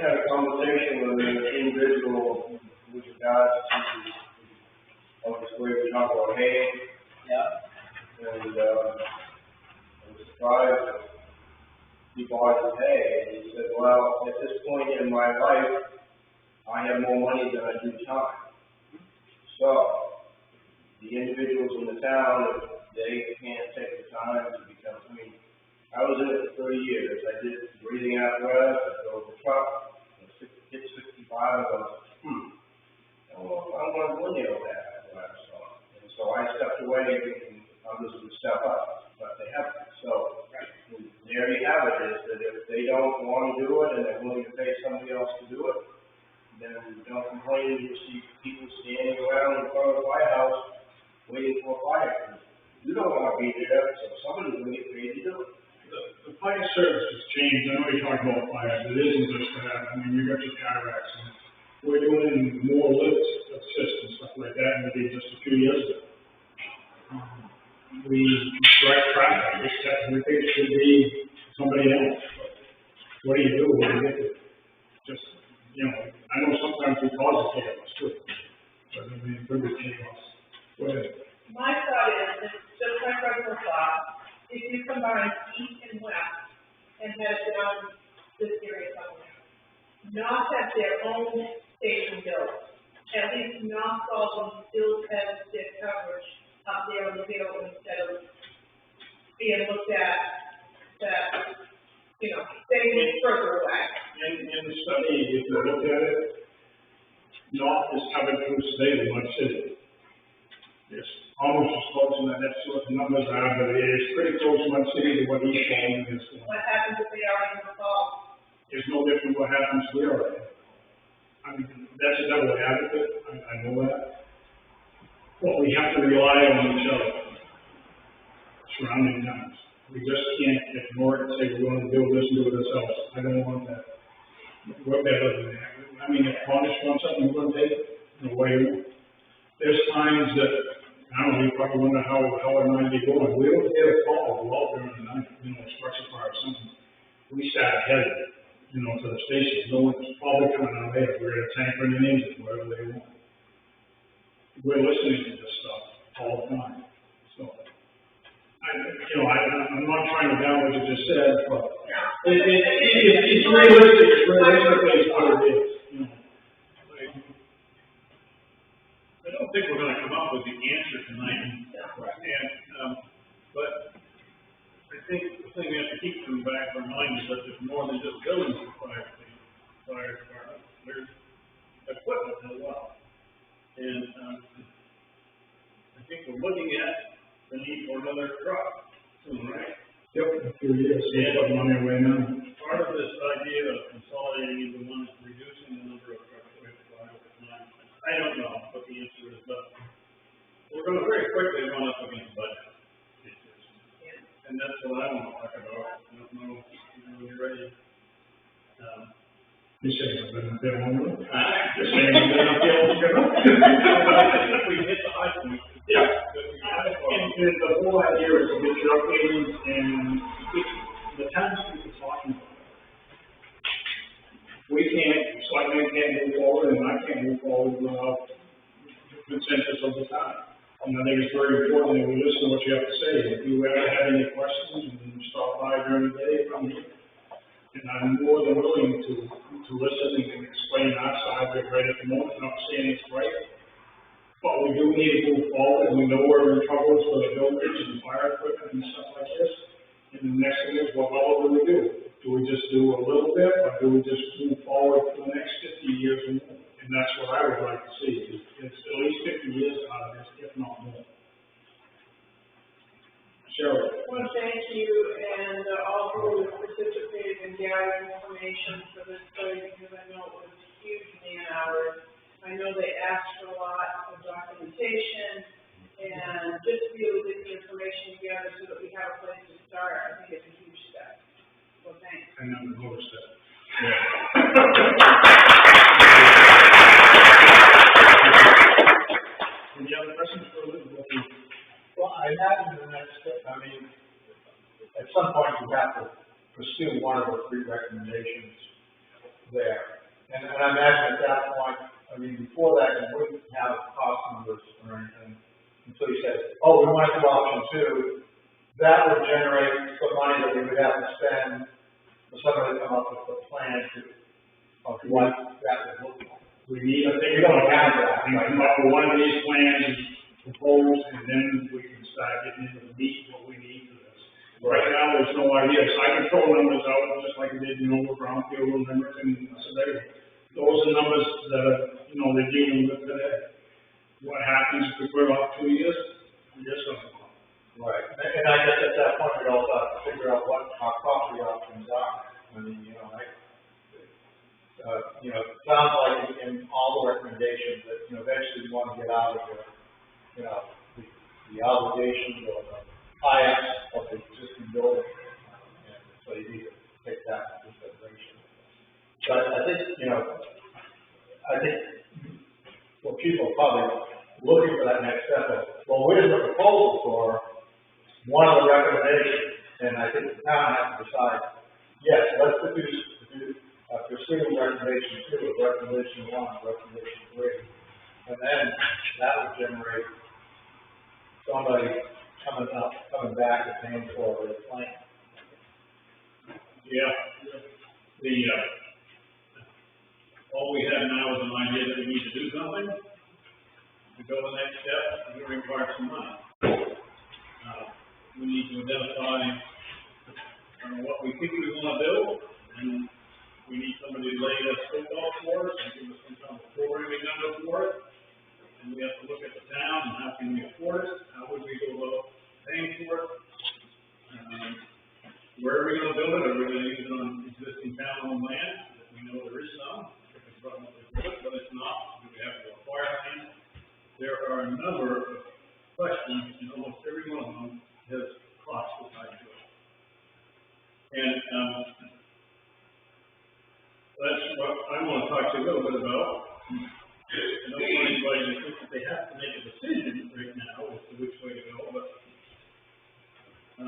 had a conversation with an individual with regards to, obviously, we talk about hay. Yeah. And I was surprised that he bought his hay. And he said, well, at this point in my life, I have more money than I do time. So, the individuals in the town, if they can't take the time to become, I was in it for 30 years. I did breathing apparatus, I drove the truck, hit 65, I was, I don't know if I want to linear that apparatus on. And so I stepped away and others would step up, but they haven't. So there you have it, is that if they don't want to do it and they're willing to pay somebody else to do it, then don't complain. You see people standing around in front of the firehouse waiting for a fire. You don't want to be there, so somebody's going to get paid to do it. fire service has changed. I know you talk about fires, it isn't just that. I mean, you got your cataracts, and we're doing more lift systems, stuff like that, than we did just a few years ago. We direct traffic, which technically should be somebody else. What do you do when you get to, just, you know, I know sometimes we cause a chaos too, but I mean, it could be chaos. Go ahead. My thought is, it's just my personal thought, if you combine east and west and head down this area somewhere, not have their own station built, at least not Sullivan still has their coverage up there on the hill instead of being looked at that, you know, staying further away. In the study, if you look at it, north is covered through state of Mud City. It's almost as close, and that's what the numbers are, but it is pretty close to Mud City to what East Falls is. What happens if they are in the fall? It's no different what happens where. I mean, that's a double advocate, I know that. But we have to rely on each other, surrounding towns. We just can't ignore it and say we're going to do this and do it ourselves. I don't want that. We're better than that. I mean, if Cornish wants something, we're going to take it in a way. There's times that, I don't know, you probably wonder how it might be going. We don't get a call, we're all during the night, you know, structure fire or something. We start headed, you know, to the station. No one's probably coming out there. We're at a tanker and an engine, whatever they want. We're listening to this stuff all the time. So, I'm not trying to down what you just said, but it's realistic. It's realistically what it is. You know. I don't think we're gonna come up with the answer tonight. And, but I think the thing we have to keep in the back of our mind is that there's more than just buildings for fire department. There's equipment as well. And, I think we're looking at the need for another truck soon, right? Yep, a few years. Yeah, but money away now. Part of this idea of consolidating into one is reducing the number of trucks we have to buy over time. I don't know what the answer is, but we're gonna very quickly run up against budget issues. And that's what I want to talk about. I don't know if you're ready. You're saying I've been up there long enough? You're saying I've been up there long enough? I think we hit the high point. Yeah. And the whole idea is to get your updating and the townspeople talking about it. We can't, Selectmen can't move forward, and I can't move forward without consensus of the town. And I think it's very important that we listen to what you have to say. If you ever have any questions, and stop by during the day, come here. And I'm more than willing to listen and explain our side of it right at the moment, not saying it's right. But we do need to move forward, and we know we're in trouble for the buildings and fire equipment and stuff like this. And the next thing is, what level do we do? Do we just do a little bit, or do we just move forward for the next 50 years or more? And that's what I would like to see, is at least 50 years out of this, if not more. Cheryl? I want to thank you and all who participated in gathering information for this study, because I know it was huge man hours. I know they asked for a lot of documentation, and just to be able to get the information together so that we have a place to start, I think it's a huge step. So thanks. I never noticed that. Any other questions for Liz? Well, I imagine the next step, I mean, at some point you have to pursue one of the three recommendations there. And I imagine at that point, I mean, before that, you wouldn't have cost numbers or anything until you said, oh, we want to do option two. That would generate some money that we would have to spend for somebody to come up with a plan of what that would look like. We need, I think, we don't have that. We come up with one of these plans and propose, and then we can start getting into the meat what we need for this. Right now, there's no idea. So I can throw numbers out, just like I did, Brownfield, Limerick, and Sedago. Those are numbers that are, they're dealing with today. What happens if we put it off 2 years? We just don't know. Right. And I guess at that point, we'd also have to figure out what our property options are. I mean, it sounds like in all the recommendations that, eventually we want to get out of the obligations or the tie-ups of the existing building. And so so you need to take that into consideration. But I think, what people are probably looking for that next step is, well, where's the proposal for one of the recommendations? And I think the town has to decide, yes, let's pursue recommendation 2, or recommendation 1, or recommendation 3. And then that would generate somebody coming back and paying for the plan. Yeah, all we have now is an idea that we need to do something. To go the next step, it requires some money. We need to identify what we think we want to build, and we need somebody to lay the scope out for us and give us some kind of programming number for it. And we have to look at the town and how can we afford it, how would we go about paying for it. Where are we going to build it? Are we going to use it on existing town-owned land? That we know there is some, if it's relatively good, but it's not. Do we have to acquire land? There are a number of questions, and almost every one of them has cost tied to it. And that's what I want to talk to you a little bit about. I don't want anybody to think that they have to make a decision right now as to which way to go, but a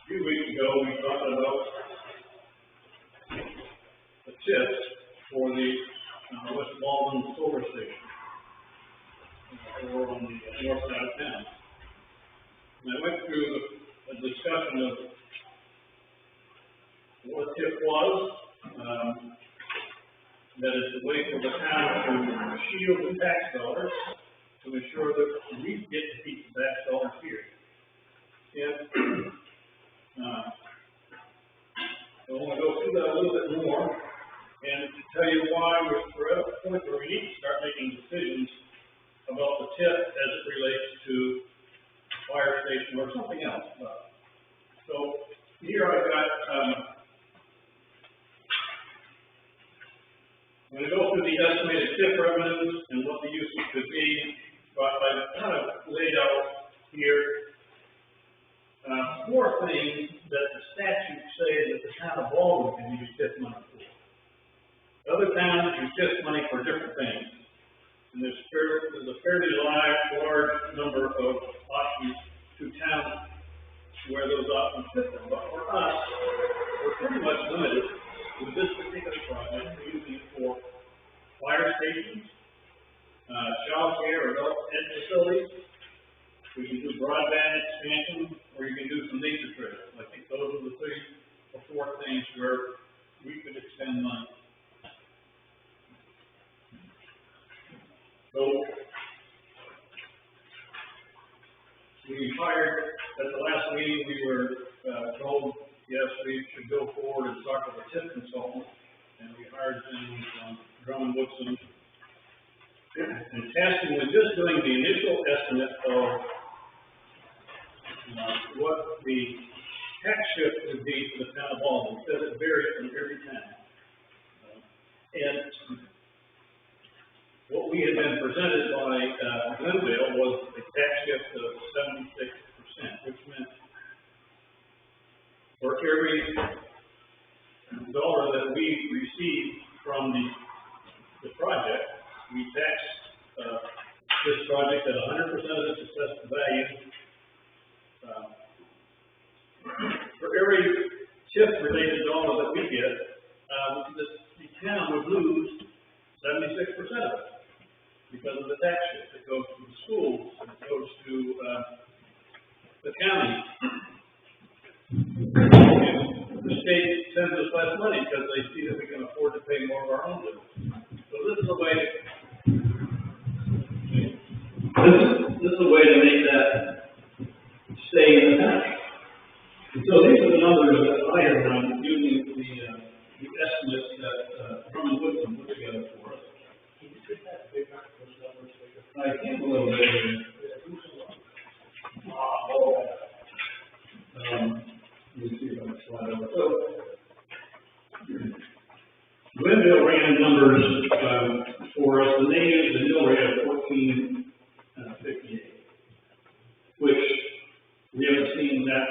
few weeks ago we talked about the tips for the West Baldwin solar station over on the north side of town. And I went through a discussion of what a tip was. That is the way for the town to shield the tax dollars to ensure that we get to keep the tax dollars here. And I want to go through that a little bit more and tell you why we're at a point where we need to start making decisions about the tip as it relates to fire station or something else. So here I've got, I'm going to go through the estimated tip revenues and what the uses could be, but I've kind of laid out here 4 things that the statutes say that the town of Baldwin can use tip money for. Other towns use tip money for different things, and there's a fairly large number of options to towns where those options fit them. But for us, we're pretty much limited with this particular project. We're using it for fire stations, child care, adult ed facilities. We can do broadband expansion, or you can do some nature trails. I think those are the 3 or 4 things where we could expend money. So we hired, at the last meeting, we were told, yes, we should go forward and talk with a tip consultant, and we hired them from Drummond Woodson. And tasked him with just doing the initial estimate of what the tax shift would be for the town of Baldwin, because it varies from every town. And what we had been presented by Glendale was a tax shift of 76%, which meant for every dollar that we received from the project, we tax this project at 100% of its assessed value. For every TIF-related dollar that we get, the town would lose 76% of it because of the tax shift. It goes to the schools, it goes to the county. The state sends us less money because they see that we can afford to pay more of our own bills. So this is a way to make that stay in the town. And so these are the numbers that I have run using the estimates that Drummond Woodson put together for us. Can you take that bigger, those numbers bigger? I can a little bit. Let me see if I can slide over. So, Glendale ran numbers for us, and they used a mill rate of 14.58, which we haven't seen that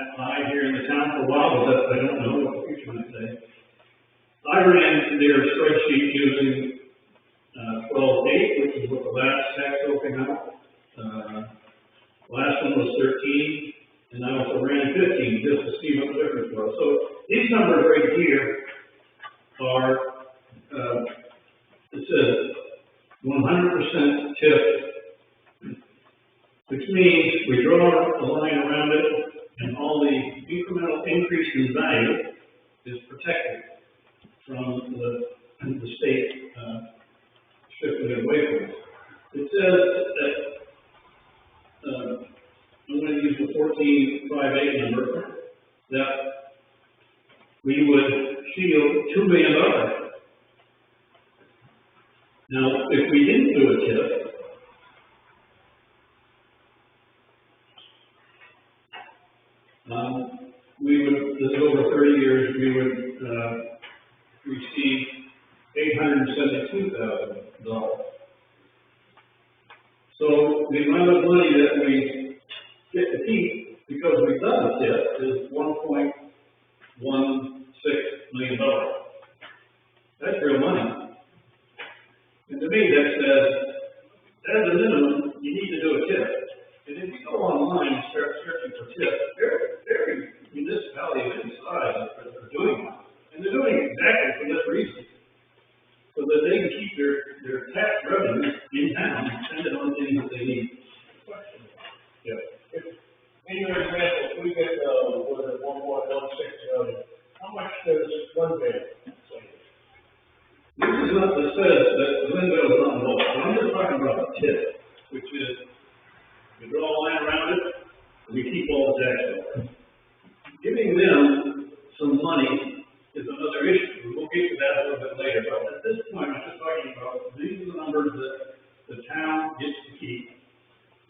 called 8, which is what the last tax bill came out. Last one was 13, and now it's around 15, just to see what the difference was. So these numbers right here are, it says 100% TIF, which means we draw a line around it, and all the incremental increase in value is protected from the state stripping it away from us. It says that I'm going to use the 1458 number, that we would shield $2 million. Now, if we didn't do a TIF, we would, this is over 30 years, we would receive $872,000. So the amount of money that we get to keep because we've done a TIF is $1.16 million. That's real money. And to me, that says, as a minimum, you need to do a TIF. And if you go online and start searching for TIF, every municipality of any size are doing one. And they're doing it exactly for this reason. So that they can keep their tax revenue in town and spend it on things that they need. Yeah. In your example, if we get, what is it, 1.16 million, how much does Glendale save? This is not that says that Glendale is not involved. I'm just talking about the TIF, which is, we draw a line around it, and we keep all the tax dollars. Giving them some money is another issue. We'll get to that a little bit later, but at this point, I'm just talking about, these are the numbers that the town gets to keep,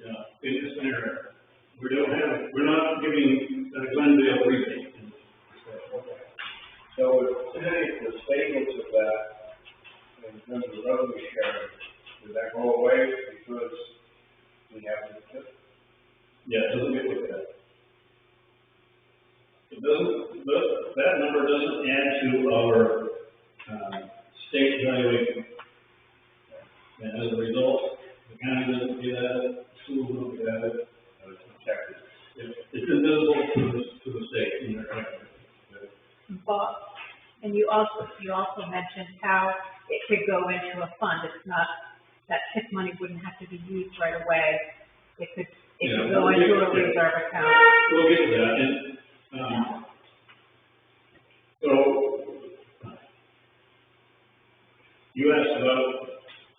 in this scenario. We're not giving Glendale a rebate. So if the statements of that, in terms of revenue sharing, does that go away because we have to TIF? Yeah, it doesn't get with that. It doesn't, that number doesn't add to our, state evaluation. And as a result, the county doesn't get at it, schools don't get at it, it's protected. It's invisible to the state in their record. Bob, and you also mentioned how it could go into a fund. It's not, that TIF money wouldn't have to be used right away. It could go into a reserve account. We'll get to that, and, so, you asked about,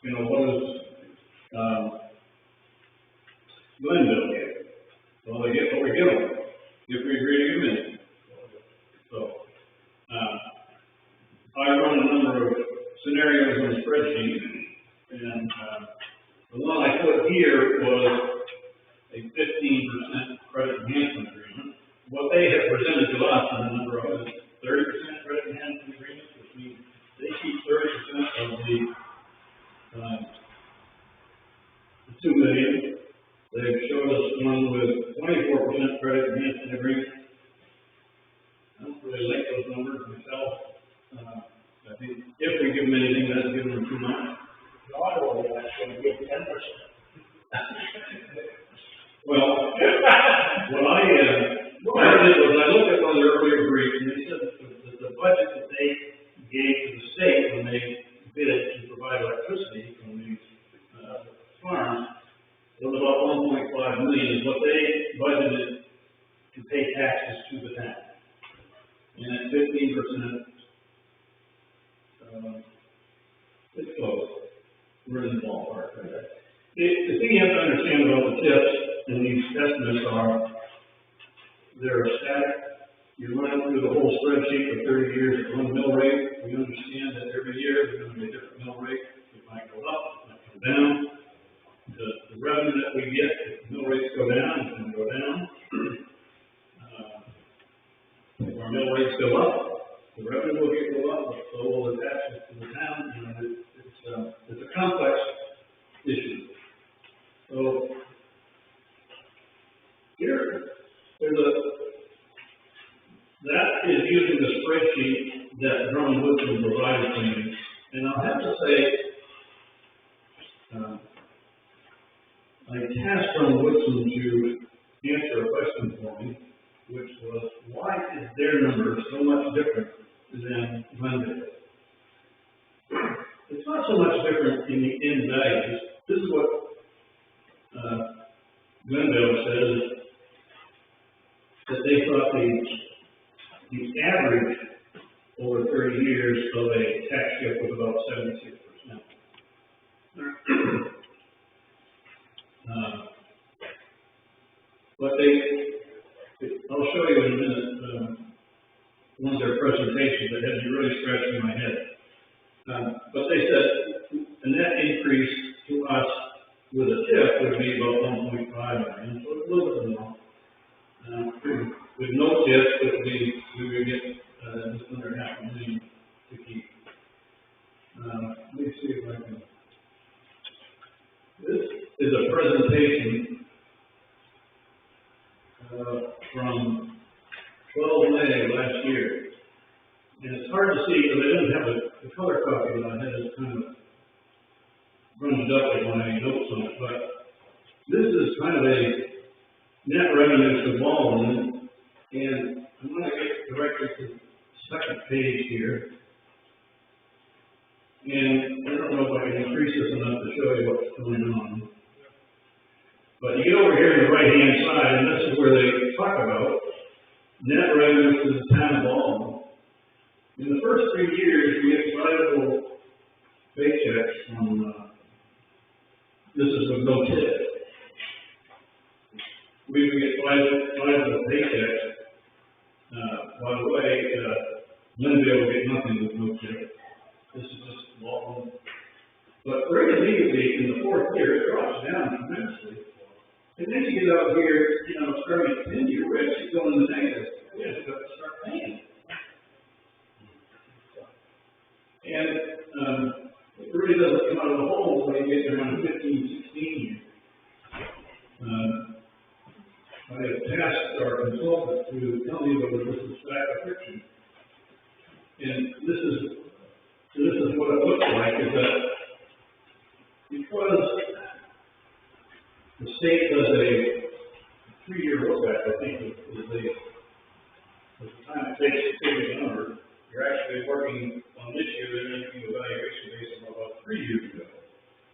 what is, Glendale get? Well, they get what we give them, if we agree to give them. So, I run a number of scenarios on the spreadsheet, and, the one I put here was a 15% credit enhancement agreement. What they have presented to us in the number of is 30% credit enhancement agreement, which means they keep 30% of the $2 million. They've showed us one with 24% credit enhancement agreement. I don't really like those numbers myself. I think if we give them anything, that's giving them too much. The auto one, that's going to give 10%. Well, what I did was I looked at one of their earlier briefs, and they said that the budget that they gave to the state when they bid to provide electricity from these farms was about 1.5 million, is what they budgeted to pay taxes to the town. And at 15%, it's close. We're in the ballpark, right? The thing you have to understand about the TIFs and these estimates are, they're static. You run through the whole spreadsheet for 30 years at one mill rate. We understand that every year there's going to be a different mill rate. It might go up, it might come down. The revenue that we get, if the mill rates go down, it's going to go down. If our mill rates go up, the revenue will go up, but so will the taxes to the town. It's a complex issue. So here, that is using the spreadsheet that Drummond Woodson provided to me. And I'll have to say, I tasked Ron Woodson to answer a question for me, which was, why is their number so much different than Glendale? It's not so much different in the end values. This is what, Glendale says, that they thought the average over 30 years of a tax shift was about 76%. But I'll show you in a minute, one of their presentations that had me really scratching my head. But they said a net increase to us with a tip would be about 1.5 million, so it's a little bit more. With no tip, we would get just under $500,000 to keep. Let me see if I can. This is a presentation from 12 May last year. And it's hard to see because I didn't have the color copy that I had is kind of runs up with my notes on it. But this is kind of a net revenue to Baldwin, and I'm going to get directly to the second page here. And I don't know if I can increase this enough to show you what's going on. But you get over here to the right-hand side, and this is where they talk about net revenue to the town of Baldwin. In the first 3 years, we get sizable paychecks on, this is with no tip. We would get sizable paychecks. By the way, Glendale will get nothing with no tip. This is just Baldwin. But very immediately in the fourth year, it drops down tremendously. And then you get out here, starting at 10 year, we're actually going in the negative. We have to start paying. And it really doesn't come out of the hole when you get around 15, 16 years. I have tasked our consultant to tell me whether this is fact or fiction. And this is what it looks like, is that because the state does a 3-year look back, I think, is the time it takes to figure the number, you're actually working on this year, they're making an evaluation based on about 3 years ago.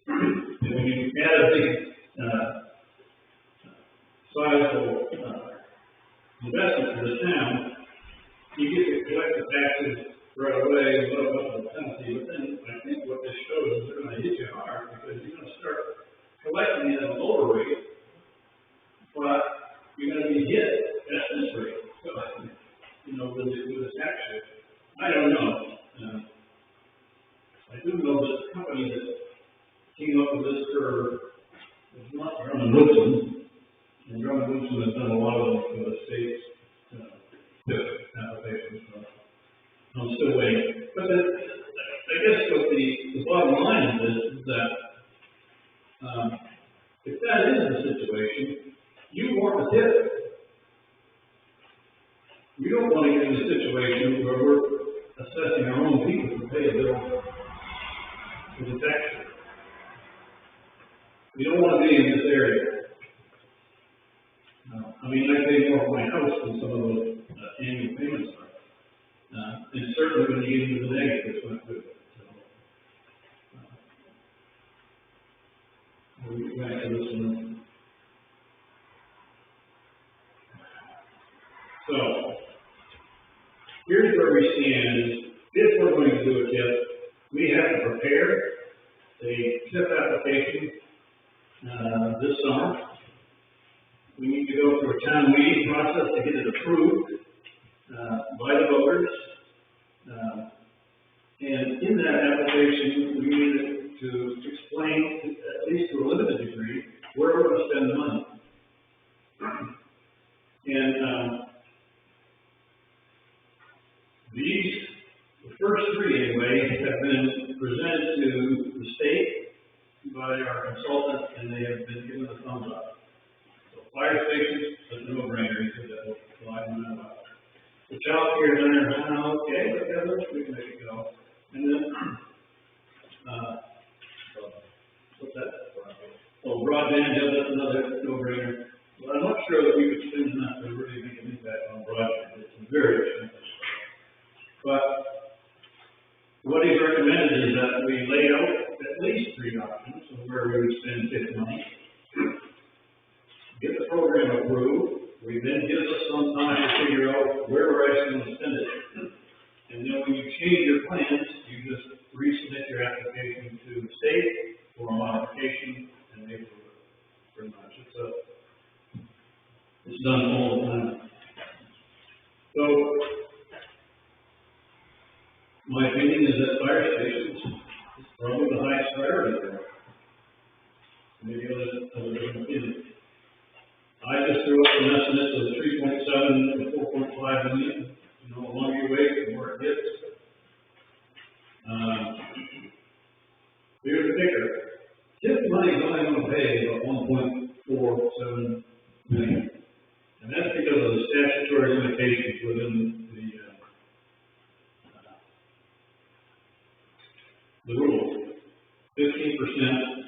And when you add a big, sizable, investment to the town, you get to collect the taxes right away, a little bit of a penalty, but then I think what this shows is they're gonna hit you hard, because you're gonna start collecting it at a lower rate, but you're gonna be hit at this rate. So, with the tax shift. I don't know. I do know that the company that came up with this curve is not Drummond Woodson, and Drummond Woodson has done a lot of them for the state's applications. So I'm still waiting. But I guess what the bottom line of this is that if that is the situation, you want the tip. We don't want to get in a situation where we're assessing our own people to pay a bill for the tax. We don't want to be in this area. I pay more for my house than some of those annual payments are. And certainly when you get into the negative, it's not good. So, we'll get back to this one. So, here's where we stand. If we're going to do a TIF, we have to prepare a TIF application this summer. We need to go through a town meeting process to get it approved by the voters. And in that application, we need to explain, at least to a limited degree, where we're going to spend the money. And the first three anyway, have been presented to the state by our consultant, and they have been given a thumbs up. So fire stations, that's a no-brainer, because that will fly no matter what. The child care center, okay, but yeah, we can make it go. And then, what's that? Oh, broadband, yeah, that's another no-brainer. But I'm not sure that we could spend enough to really make an impact on broadband. It's very expensive. But what he's recommended is that we lay out at least 3 options of where we would spend TIF money. Get the program approved, we then gives us some time to figure out where we're actually going to spend it. And then when you change your plans, you just resubmit your application to the state for a modification, and they approve it. Pretty much, it's done all the time. So, my opinion is that fire stations is probably the highest priority there. Maybe other different opinions. I just threw up some estimates of 3.7 to 4.5 million. You know, the longer you wait, the more it gets. Here's the kicker. TIF money is only going to pay about 1.47 million. And that's because of the statutory limitations within the rules. 15%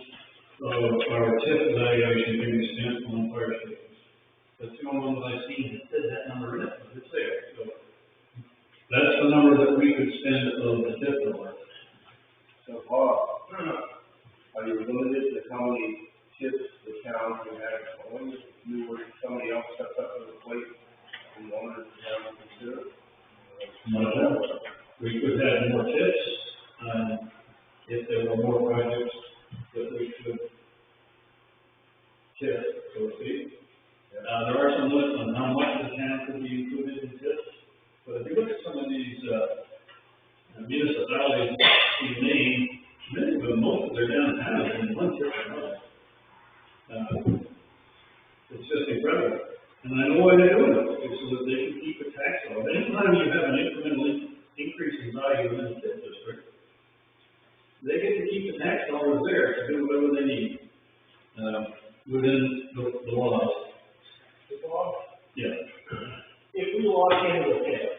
of our TIF evaluation can be spent on fire stations. That's the only one that I've seen that said that number in it, but it's there. So that's the number that we could spend of the TIF dollar. So, Bob, are you limited to how many TIFs the town can have going? If you or somebody else steps up to the plate and wanted to have them consider? We could have more TIFs, if there were more projects that we could TIF, so to speak. There are some limits on how much the town could be included in TIFs, but if you look at some of these, municipalities in Maine, many of them, most of their downtown is in one TIF or another. It's just incredible. And I know why they're doing it, so that they can keep a tax on it. Anytime you have an incremental increase in value in a TIF district, they get to keep the tax dollars there to do whatever they need, within the laws. Bob, Yeah. if we lock into the TIF,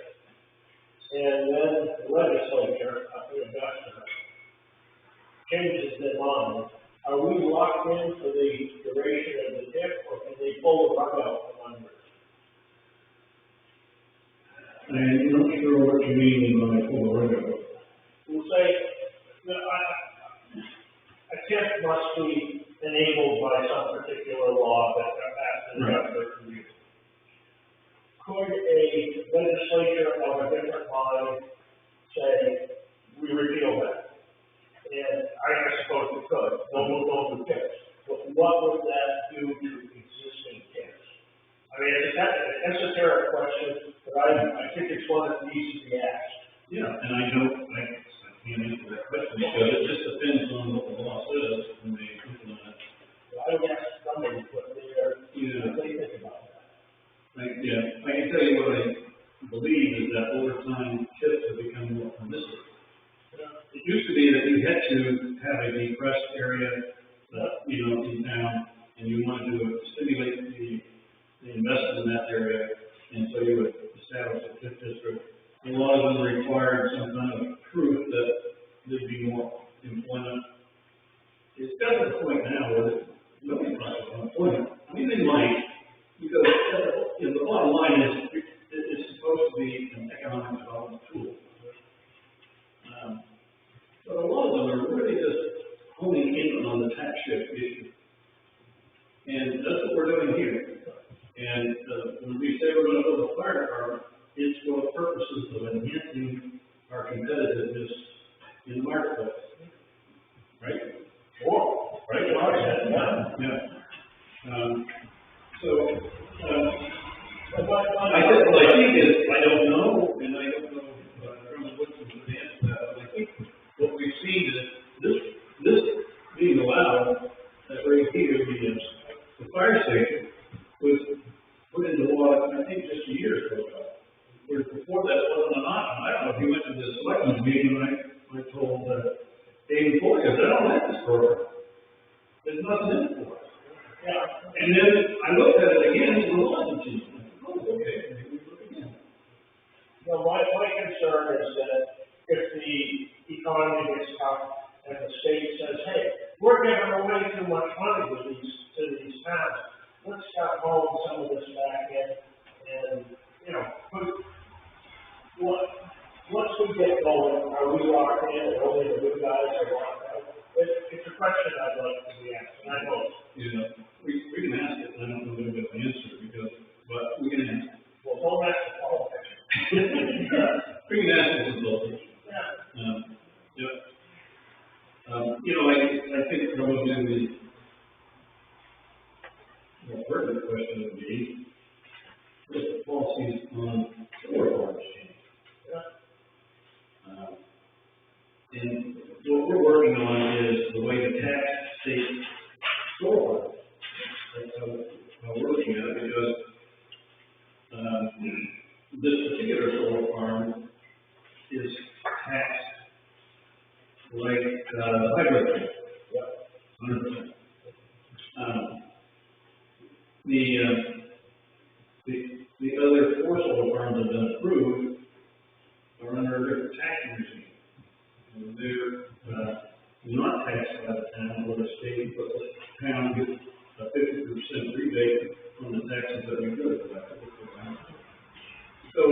and then the legislature, the investor, changes their mind, are we locked in for the duration of the TIF, or can they pull the rug out from under it? I'm not sure what you mean by full regular. We'll say, a TIF must be enabled by some particular law that passed in a certain year. Could a legislature of a different mind say, we repeal that? And I suppose it could, no longer TIFs. But what would that do to existing TIFs? I mean, it's an esoteric question, but I think it's one that needs to be asked. Yeah, and I can't answer that question, because it just depends on what the law says when they implement it. I would ask somebody, what they think about that. I can tell you what I believe is that over time, TIFs have become more permissive. It used to be that you had to have a depressed area, in town, and you wanted to stimulate the investment in that area, and so you would establish a TIF district. A lot of them required some kind of proof that there'd be more employment. It's got to the point now where nobody talks about employment. I mean, they might, because the bottom line is it's supposed to be an economic development tool. But a lot of them are really just honing in on the tax shift issue. And that's what we're doing here. And when we say we're going to build a fire department, it's for the purposes of enhancing our competitiveness in the marketplace. Right? Sure. Right? Yeah. What I think is, I don't know, and I don't know, Colonel Woodson would answer that, but I think what we've seen is this being allowed, that right here, the fire station was put into law, I think, just a year ago. Whereas before that wasn't an option. I don't know if you went to the selectmen's meeting, I told Dave employees, I don't like this program. There's nothing in it for us. Yeah. And then I looked at it again, and the law didn't change. I said, oh, okay, maybe we look again. My concern is that if the economy gets tough and the state says, hey, we're giving away too much money to these towns. Let's start hauling some of this back in and, you know, once we get going, are we locked in and only the good guys are locked out? It's a question I'd like to be asked, and I know. Yeah, we can ask it, I don't know if we have an answer, because, but we can ask. Well, don't ask the politicians. We can ask it as well. Yeah. You know, I think probably the more pertinent question would be, what the policies on solar farms change? And what we're working on is the way to tax state solar farms. That's how we're looking at it, because this particular solar farm is taxed like the hybrid thing. 100%. The other four solar farms that have been approved are under a different taxing regime. And they're not taxed by the town or the state, but the town gets a 50% rebate on the taxes that we do. So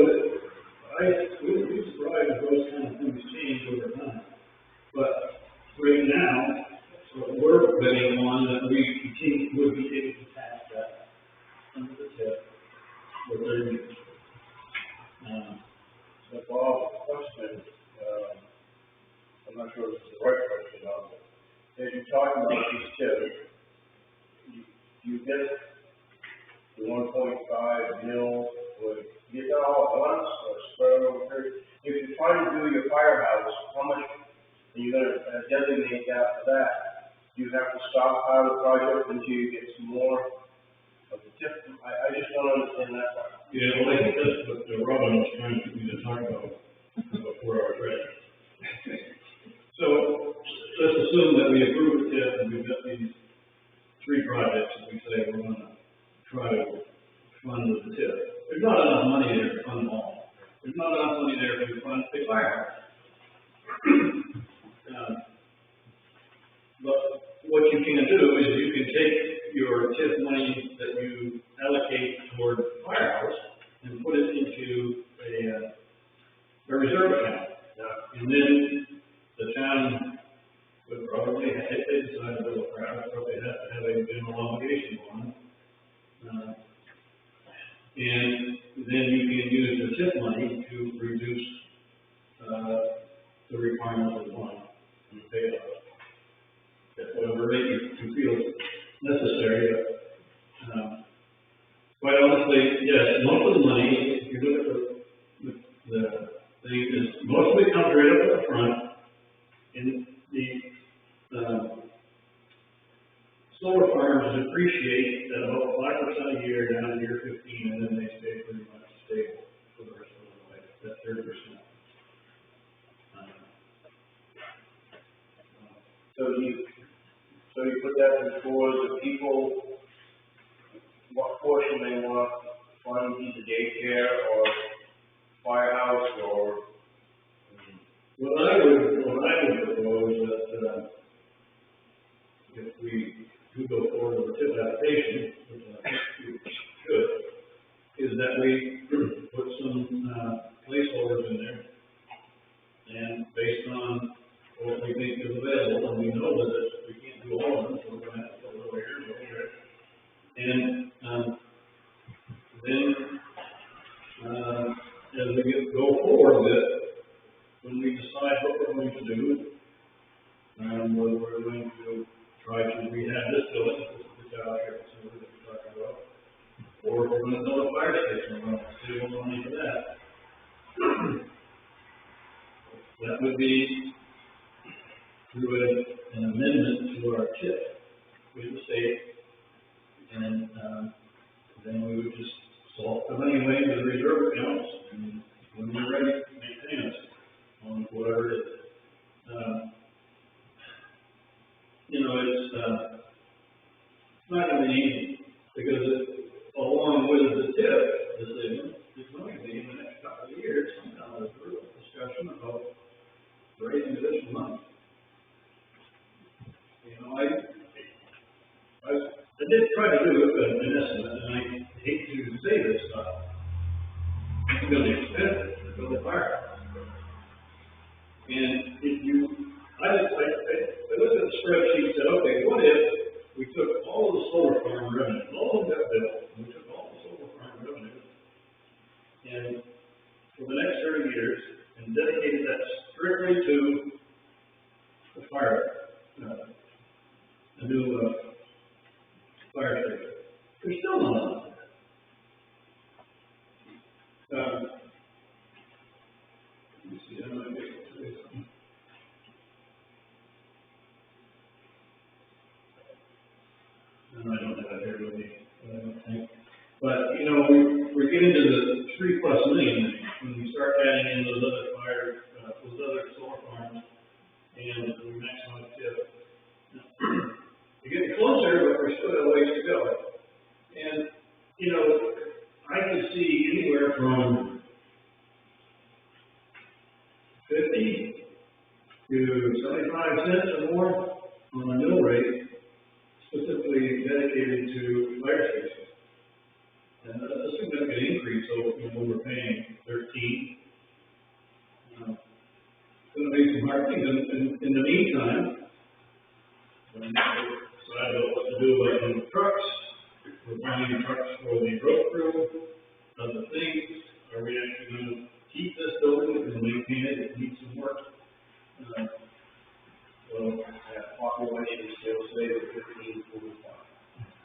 I wouldn't be surprised if those kind of things change over time. But right now, what we're betting on that we would be able to tax that under the tip with their use. So Bob, question, I'm not sure if it's the right question, but as you're talking about these tips, you get the 1.5 mil, or you get that all at once, or spread over a period? If you're trying to do your firehouse, how much are you gonna designate that for that? Do you have to stop part of the project until you get some more of the tip? I just don't understand that part. Yeah, well, I think that's what Robin was trying to get me to talk about before I was ready. So let's assume that we approve the tip and we've got these three projects that we say we're going to try to fund with the tip. There's not enough money there to fund them all. There's not enough money there to fund the firehouse. But what you can do is you can take your TIF money that you allocate toward firehouse and put it into a reserve account. And then the town would probably, if they decide to build a firehouse, probably have to have a general obligation bond. And then you can use the TIF money to reduce the requirements of the bond and pay it off. At whatever rate you feel necessary. Quite honestly, yes, most of the money, if you look at the thing, is most of it comes right up at the front. And the solar farms depreciate at about 5% a year down to year 15, and then they stay pretty much stable for the rest of their life. That's 30%. So you put that before the people, what portion they want to fund, either daycare or firehouse or? What I would propose that, if we do go forward with the TIF application, which I think we should, is that we put some, placeholders in there. And based on what we think is available, and we know that we can't do all of them, so we're gonna have to go over here, go here. And, then, as we go forward with it, when we decide what we're going to do, whether we're going to try to rehab this building, the child care facility that we're talking about, or if we're going to build a fire station, we're going to save more money for that. That would be through an amendment to our TIF with the state, and then we would just solve the money away to the reserve accounts, and when we're ready, make payments on whatever it is. It's not going to be easy, because along with the TIF decision, there's going to be in the next couple of years some kind of real discussion about raising additional money. I did try to do an estimate, and I hate to say this stuff. It's gonna be expensive to build a firehouse. And if you, I looked at the spreadsheet and said, okay, what if we took all of the solar farm revenue, all of that bill, and we took all the solar farm revenue, and for the next 30 years, and dedicated that strictly to the fire, a new, fire station. There's still not enough. Let me see, I might be able to say something. And I don't have it here with me, I don't think. But, you know, we're getting to the $3+ million when we start adding in those other those other solar farms, and we maximize TIF. We're getting closer, but we're still got a ways to go. And, you know, I could see anywhere from 50 to 75 cents or more on a mill rate, specifically dedicated to fire stations. And that's a significant increase over what we're paying, 13. Going to be some hard things. In the meantime, when we decide what to do about the trucks, we're buying trucks for the road crew, other things. Are we actually going to keep this building and maintain it? It needs some work. Population still stays at 1545.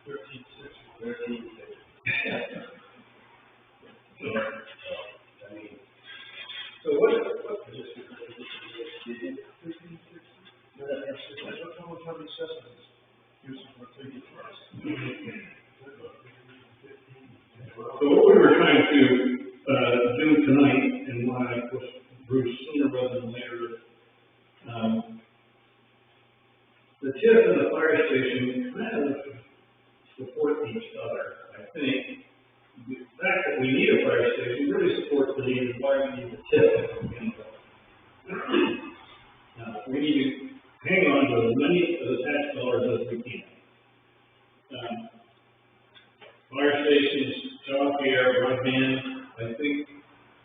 1360. So what is So what we were trying to do tonight, and why I pushed Bruce sooner rather than later, the TIF and the fire station kind of support each other. I think the fact that we need a fire station really supports the need of why we need the TIF. We need to hang on to as many of the tax dollars as we can. Fire stations, childcare, broadband, I think,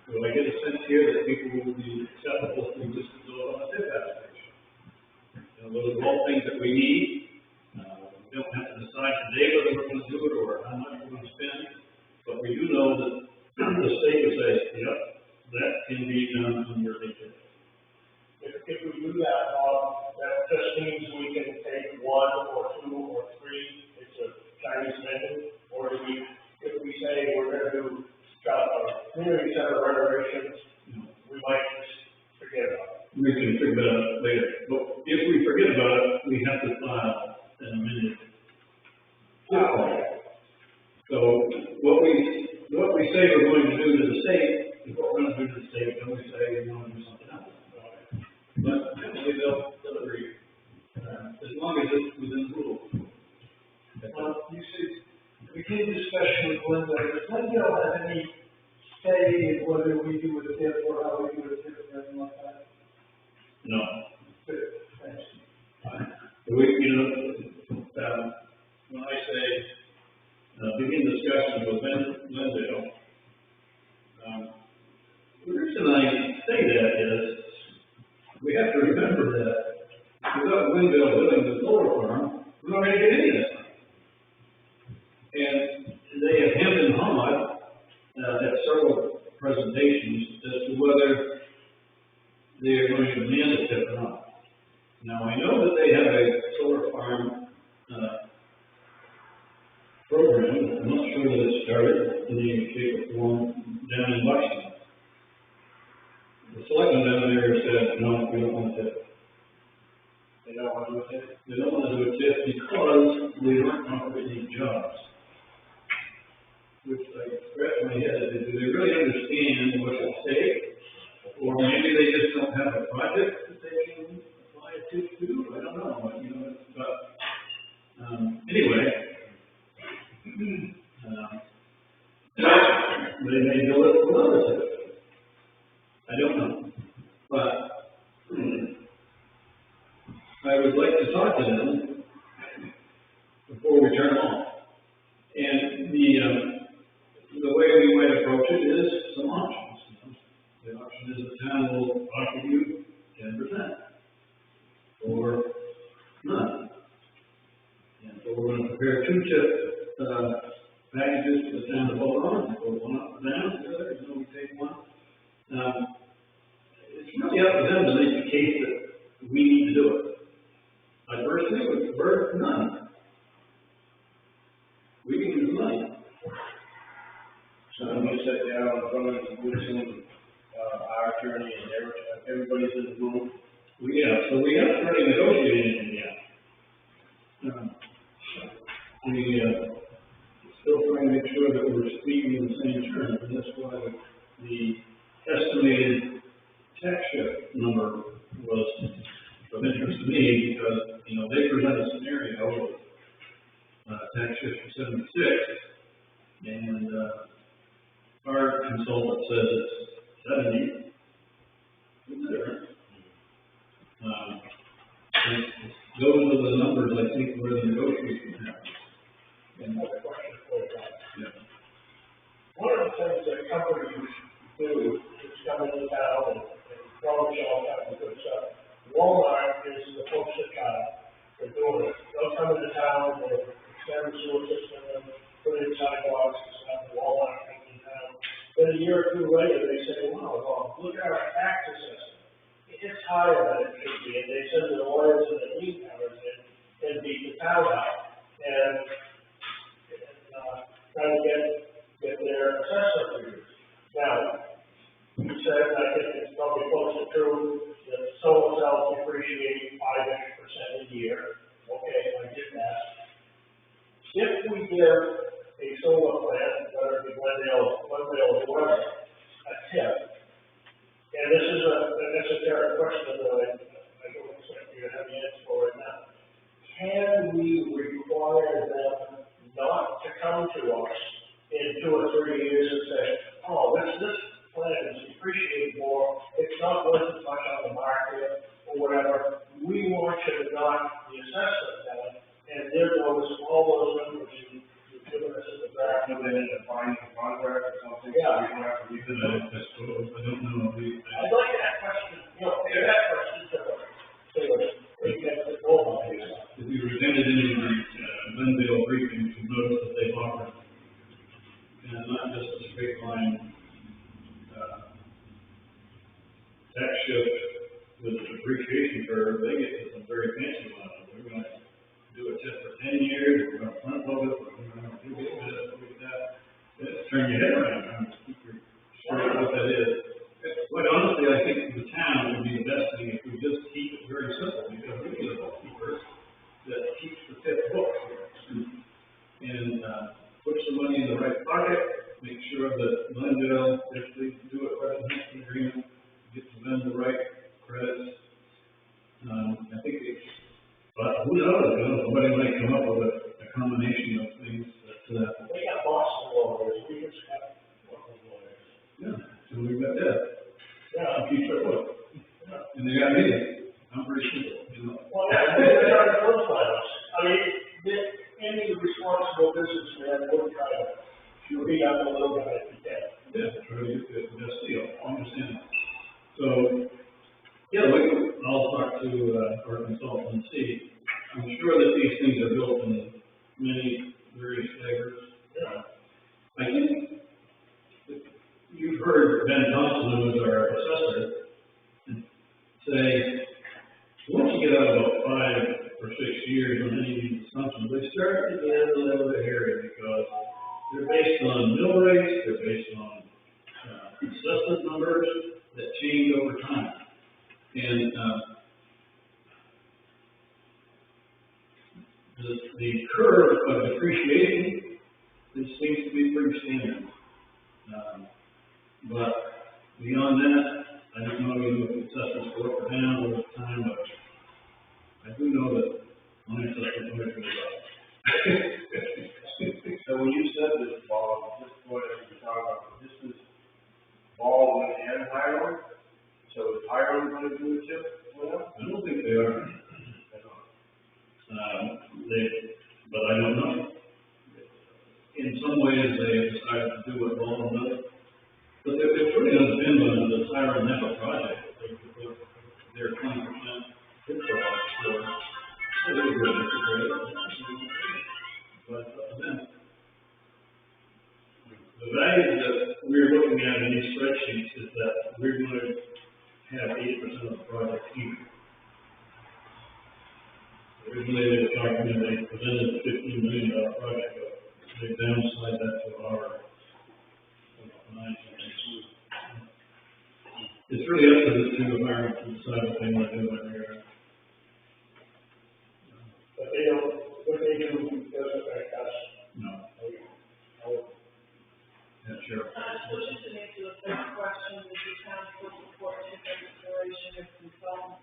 well, I get a sense here that people will be acceptable to just go on a TIF application. Those are all things that we need. We don't have to decide today whether we're going to do it or how much we're going to spend, but we do know that the state will say, yep, that can be done under the TIF. If we do that, that just means we can take 1 or 2 or 3, it's a Chinese menu, or do we, if we say we're gonna do, community center renovations, we might just forget about it. We can figure that out later, but if we forget about it, we have to file an amended. So what we say we're going to do to the state is what we're going to do to the state, then we say we want to do something else. But generally they'll agree, as long as it's within the rules. Well, you see, we came to discussion with Linda, does Linda have any say in whether we do a TIF or how we do a TIF or anything like that? No. Good, thanks. We, when I say, begin discussions with Lindsay, the reason I say that is, we have to remember that without Windville building the solar farm, we're not going to get any of that. And they have hemmed and hawed at several presentations as to whether they are going to demand a TIF or not. Now, I know that they have a solar farm program. I'm not sure that it started in any shape or form down in Washington. The selectmen down there said, no, we don't want a TIF. They don't want to do a TIF? They don't want to do a TIF because we aren't operating jobs. Which I scratch my head, do they really understand what's at stake? Or maybe they just don't have a project that they can apply a TIF to? I don't know, but, anyway. They may do it for others. I don't know. But I would like to talk to them before we turn them off. So we're gonna prepare two chip, packages for the town to vote on, go one up and down, the other, you know, we take one. It's really up to them to make the case that we need to do it. I personally would prefer none. We can use money. So when we sit down in front of Woodson, our attorney and everybody's in the room. So we haven't really negotiated anything yet. We, still trying to make sure that we're speaking in the same terms, and that's why the estimated tax shift number was of interest to me, because, you know, they present a scenario of, tax shift for 76, and, our consultant says it's 70. What's the difference? Those are the numbers, I think, where the negotiation happens. Another question for you, John. Yeah. One of the things that companies do is come into town and probably all kinds of good stuff. Walmart is the poster child for doing it. They'll come into town, they'll extend the sewer system, and put in sidewalks and stuff, Walmart comes in town. Then a year or two later, they say, wow, well, look at our tax assessment. It's higher than it should be, and they send the lawyers and the lien covers in and beat the town out. And trying to get their assessment reduced. Now, you said, I think it's probably close to true, that solar cells depreciate 5% a year. Okay, I get that. If we give a solar plant, whether it be Glendale, or whatever, a tip, and this is a necessary question that I don't expect you to have the answer for right now. Can we require them not to come to us in 2 or 3 years and say, oh, this plant is depreciated more, it's not worth as much on the market, or whatever. We want you to knock the assessment down, and there goes all those numbers you've given us in the back. Put that in a binding contract or something. Yeah. So we don't have to revisit I it. don't know, I'd like that question, that question to get the goal on it. if you attended any of the, Glendale briefings, you notice that they've offered, and not just a straight line, tax shift with the depreciation curve, they get to some very fancy ones. We're gonna do it just for 10 years, we're gonna front load it, we're gonna do this, do that. Let's turn your head around, and keep your straight what that is. Quite honestly, I think the town would be the best thing if we just keep it very simple, because we need a bookkeeper that keeps the fifth book. And, puts the money in the right pocket, make sure that Glendale, if they do it right in the agreement, get to them the right credits. I think it's, but who knows, somebody might come up with a combination of things that, They got Boston lawyers, we just got local lawyers. yeah, so we've got that. Yeah. Keep their book. And they got me, I'm pretty simple, you know. Well, yeah, they're trying to profile us. I mean, any responsible businessman would try to beat up a little guy if he can. Yeah, try to get the best deal, I understand. So, yeah, I'll talk to, our consultant and see. I'm sure that these things are built in many various flavors. I think that you've heard Ben Thompson, who is our assessor, say, once you get out about 5 or 6 years on any of these assumptions, they start to get a little bit hairy because they're based on mill rates, they're based on assessment numbers that change over time. And the curve of depreciation, this seems to be pretty standard. But beyond that, I don't know if the assessments go up or down over time, but I do know that my assessment always goes up. So when you said this, Bob, this is what you're talking about, this is Baldwin and Hiram? So is Hiram gonna do it too? I don't think they are. But I don't know. In some ways, they have decided to do what Baldwin does. But it really doesn't depend on the Hiram Napa project. They put their 20% hit for us, so it is good. these spreadsheets is that we're gonna have 80% of the project here. Originally, they were talking, they presented a $15 million project, but they downsized that to our $9 million. It's really up to the two environments to decide what they want to do in there. But they don't, what they do doesn't affect us. No. Yeah, sure. So just to answer the first question, is the town full support to exploration of consultants?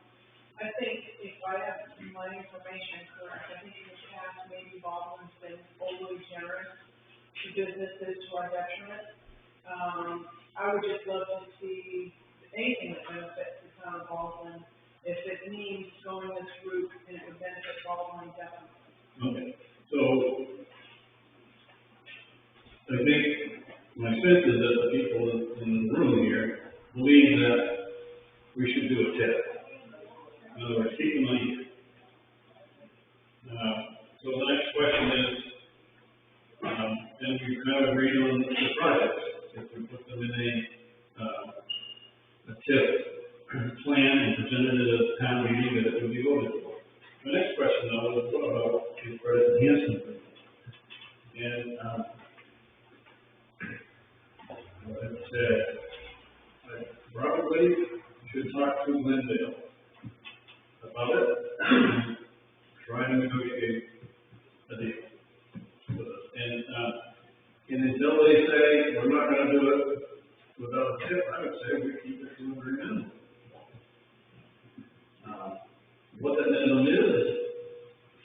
I think if I have my information correct, I think in the past, maybe Baldwin's been overly generous to businesses to our detriment. I would just love to see anything that benefits the town of Baldwin. If it means going this route and it would benefit Baldwin, definitely. Okay, so I think my sense is that the people in the room here believe that we should do a test. In other words, keep the money here. So the next question is, then we kind of agreed on the projects. If we put them in a TIP plan and presented it at a town meeting, that it would be voted for. The next question, though, is what about the credit enhancement agreement? And what I said, I probably should talk to Glendale about it, try to negotiate a deal with us. And until they say we're not gonna do it without a tip, I would say we keep it to a very minimum. What that minimum is,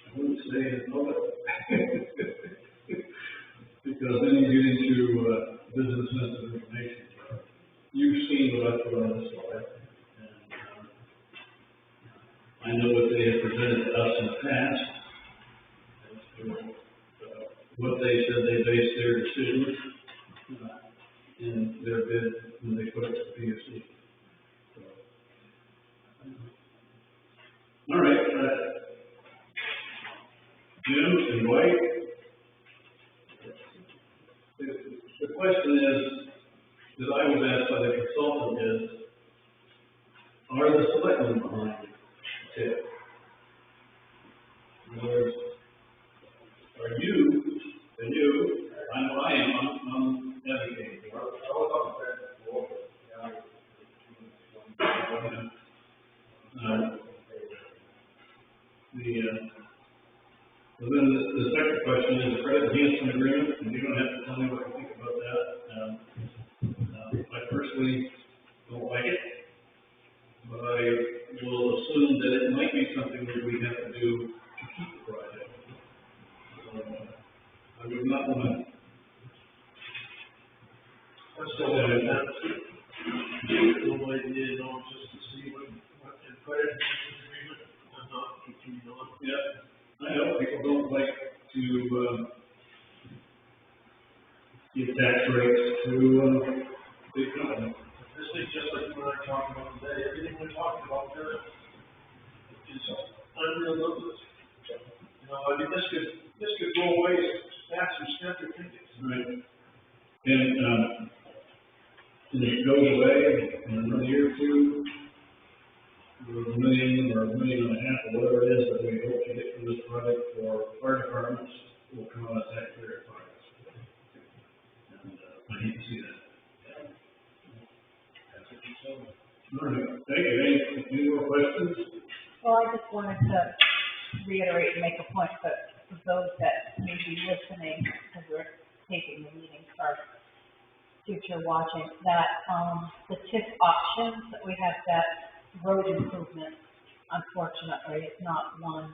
I wouldn't say it's public. Because then you get into business sensitive information. You've seen what I put on this slide. I know what they have presented to us in the past, as to what they said they based their decisions in their bid when they put it to PUC. So, all right, Jim and White. The question is, that I was asked by the consultant is, are the selectmen behind it? TIP. In other words, are you, and you, I know I am, I'm advocating for it. I was on that before, so then the second question is the credit enhancement agreement, and you don't have to tell me what you think about that. I personally don't like it, but I will assume that it might be something that we have to do to keep the project. I would not want to. I'm still going to the way it is on just to see what and put it in the agreement and not continue on. Yeah, I know people don't like to give tax rates to big companies. This is just like you and I talked about today. Everything we're talking about there is unreal numbers. You know, I mean, this could go away fast as snap your fingers. Right. And it goes away in another year or two, or $1 million or $1.5 million, or whatever it is that we hope to get from this project for fire departments will come out of taxpayer funds. And I hate to see that. All right, thank you. Any more questions? Well, I just wanted to reiterate and make a point that for those that may be listening, because we're taping the meeting for future watching, that the TIP options that we have, that road improvement, unfortunately, it's not one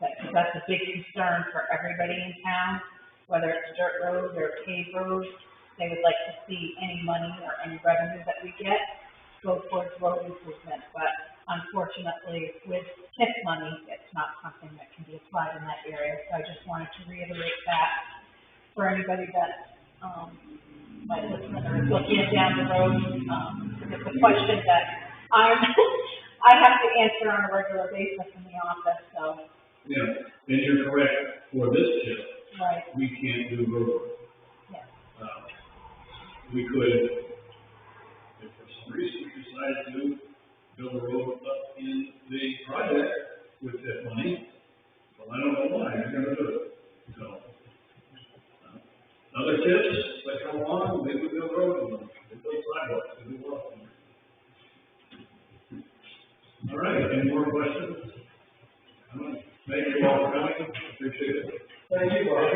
that's a big concern for everybody in town, whether it's dirt roads or paved roads. They would like to see any money or any revenue that we get go towards road improvement, but unfortunately, with TIP money, it's not something that can be applied in that area. So I just wanted to reiterate that for anybody that might listen or is looking down the road. It's a question that I have to answer on a regular basis in the office. So Yeah, and you're correct. For this TIP, right, we can't do road work. yeah, We could tips that come along, maybe we build roads with them, we build sidewalks, we do what. All right, any more questions? All right. Thank you all for coming, appreciate it. Thank you, Brian.